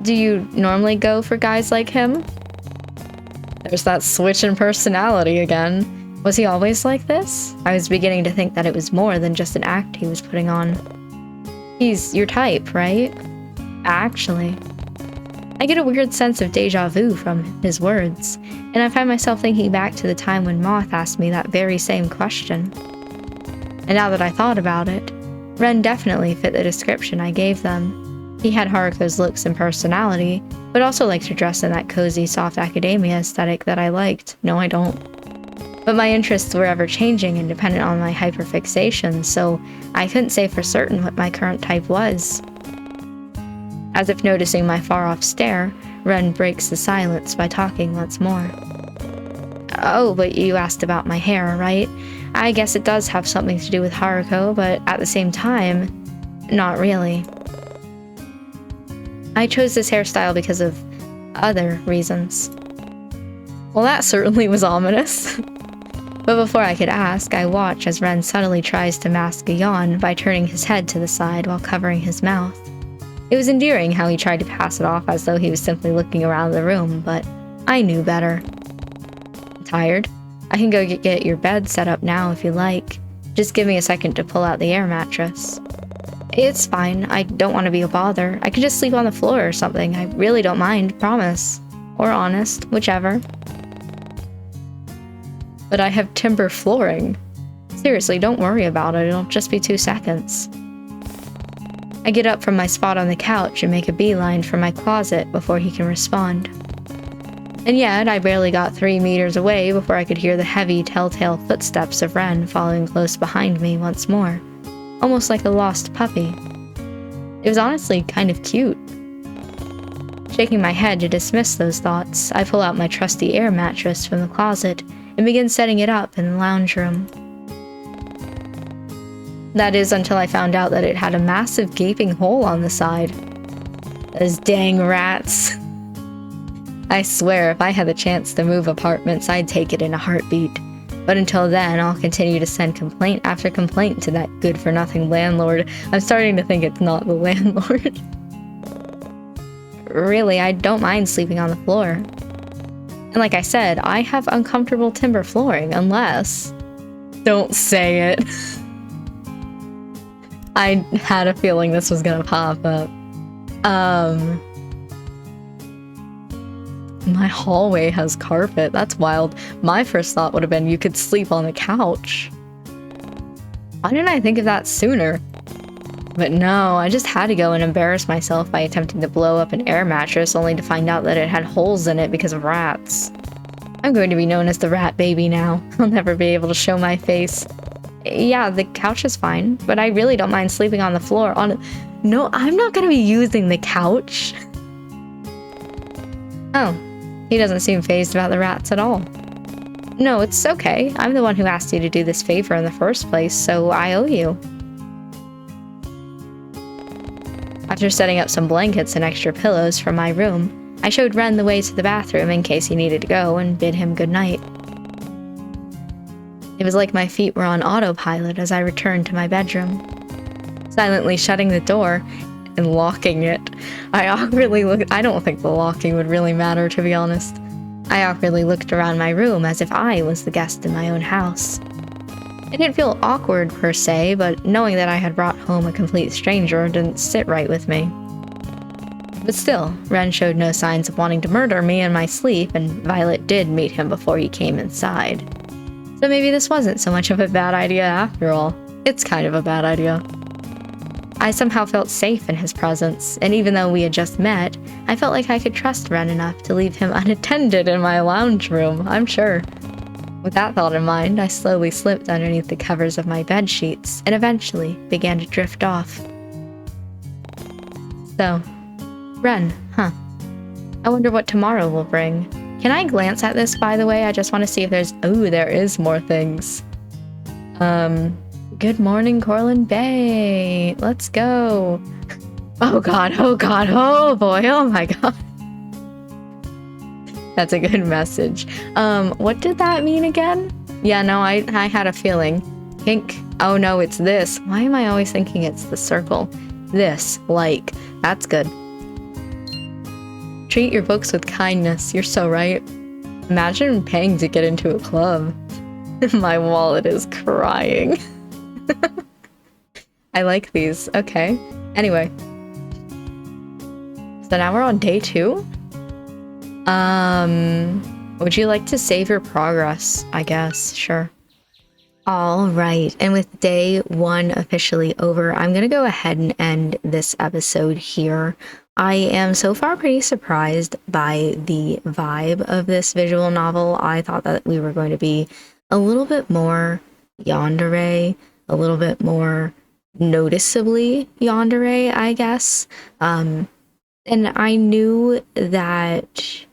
Do you normally go for guys like him? There's that switch in personality again. Was he always like this? I was beginning to think that it was more than just an act he was putting on. He's your type, right? Actually. I get a weird sense of deja vu from his words, and I find myself thinking back to the time when Moth asked me that very same question. And now that I thought about it, Ren definitely fit the description I gave them. He had Haruko's looks and personality, but also liked to dress in that cozy, soft academia aesthetic that I liked. No, I don't. But my interests were ever-changing and dependent on my hyperfixation, so I couldn't say for certain what my current type was. As if noticing my far-off stare, Ren breaks the silence by talking once more. Oh, but you asked about my hair, right? I guess it does have something to do with Haruko, but at the same time, not really. I chose this hairstyle because of other reasons. Well, that certainly was ominous. But before I could ask, I watch as Ren subtly tries to mask a yawn by turning his head to the side while covering his mouth. It was endearing how he tried to pass it off as though he was simply looking around the room, but I knew better. Tired? I can go get your bed set up now if you like. Just give me a second to pull out the air mattress. It's fine. I don't want to be a bother. I could just sleep on the floor or something. I really don't mind, promise. Or honest, whichever. But I have timber flooring. Seriously, don't worry about it. It'll just be 2 seconds. I get up from my spot on the couch and make a beeline for my closet before he can respond. And yet, I barely got 3 meters away before I could hear the heavy, telltale footsteps of Ren following close behind me once more, almost like a lost puppy. It was honestly kind of cute. Shaking my head to dismiss those thoughts, I pull out my trusty air mattress from the closet and begin setting it up in the lounge room. That is until I found out that it had a massive gaping hole on the side. Those dang rats. I swear if I had the chance to move apartments, I'd take it in a heartbeat. But until then, I'll continue to send complaint after complaint to that good-for-nothing landlord. I'm starting to think it's not the landlord. Really, I don't mind sleeping on the floor. And like I said, I have uncomfortable timber flooring, unless... Don't say it. I had a feeling this was gonna pop up. My hallway has carpet. That's wild. My first thought would have been you could sleep on the couch. Why didn't I think of that sooner? But no, I just had to go and embarrass myself by attempting to blow up an air mattress only to find out that it had holes in it because of rats. I'm going to be known as the rat baby now. I'll never be able to show my face. Yeah, the couch is fine, but I really don't mind sleeping on the floor. No, I'm not going to be using the couch. Oh, he doesn't seem fazed about the rats at all. No, it's okay. I'm the one who asked you to do this favor in the first place, so I owe you. After setting up some blankets and extra pillows from my room, I showed Ren the way to the bathroom in case he needed to go and bid him good night. It was like my feet were on autopilot as I returned to my bedroom. Silently shutting the door and locking it, I awkwardly looked. I don't think the locking would really matter, to be honest. I awkwardly looked around my room as if I was the guest in my own house. It didn't feel awkward per se, but knowing that I had brought home a complete stranger didn't sit right with me. But still, Ren showed no signs of wanting to murder me in my sleep, and Violet did meet him before he came inside. So maybe this wasn't so much of a bad idea after all. It's kind of a bad idea. I somehow felt safe in his presence, and even though we had just met, I felt like I could trust Ren enough to leave him unattended in my lounge room, I'm sure. With that thought in mind, I slowly slipped underneath the covers of my bed sheets and eventually began to drift off. So, Ren, huh? I wonder what tomorrow will bring. Can I glance at this, by the way? I just want to see if there's... Ooh, there is more things. Good morning, Corlin Bay. Let's go. Oh god, oh god, oh boy, oh my god. That's a good message. What did that mean again? Yeah, no, I had a feeling. Pink. Oh no, it's this. Why am I always thinking it's the circle? This, like, that's good. Treat your books with kindness. You're so right. Imagine paying to get into a club. My wallet is crying. I like these. Okay. Anyway. So now we're on day 2. Would you like to save your progress? I guess. Sure. All right. And with day 1 officially over, I'm going to go ahead and end this episode here. I am so far pretty surprised by the vibe of this visual novel. I thought that we were going to be a little bit more yandere, a little bit more noticeably yandere, I guess. And I knew that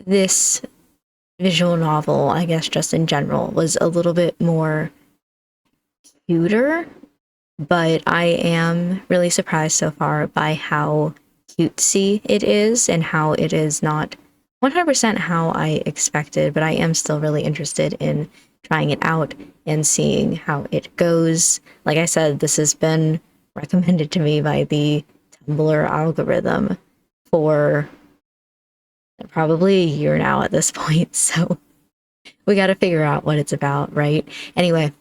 this visual novel, I guess just in general, was a little bit more cuter, but I am really surprised so far by how cutesy it is and how it is not 100% how I expected, but I am still really interested in trying it out and seeing how it goes. Like I said, this has been recommended to me by the Tumblr algorithm for probably a year now at this point, so we got to figure out what it's about, right? Anyway,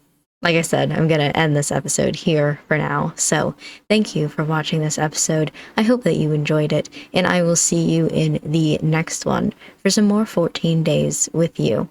like I said, I'm going to end this episode here for now. So thank you for watching this episode. I hope that you enjoyed it, and I will see you in the next one for some more 14 Days with You.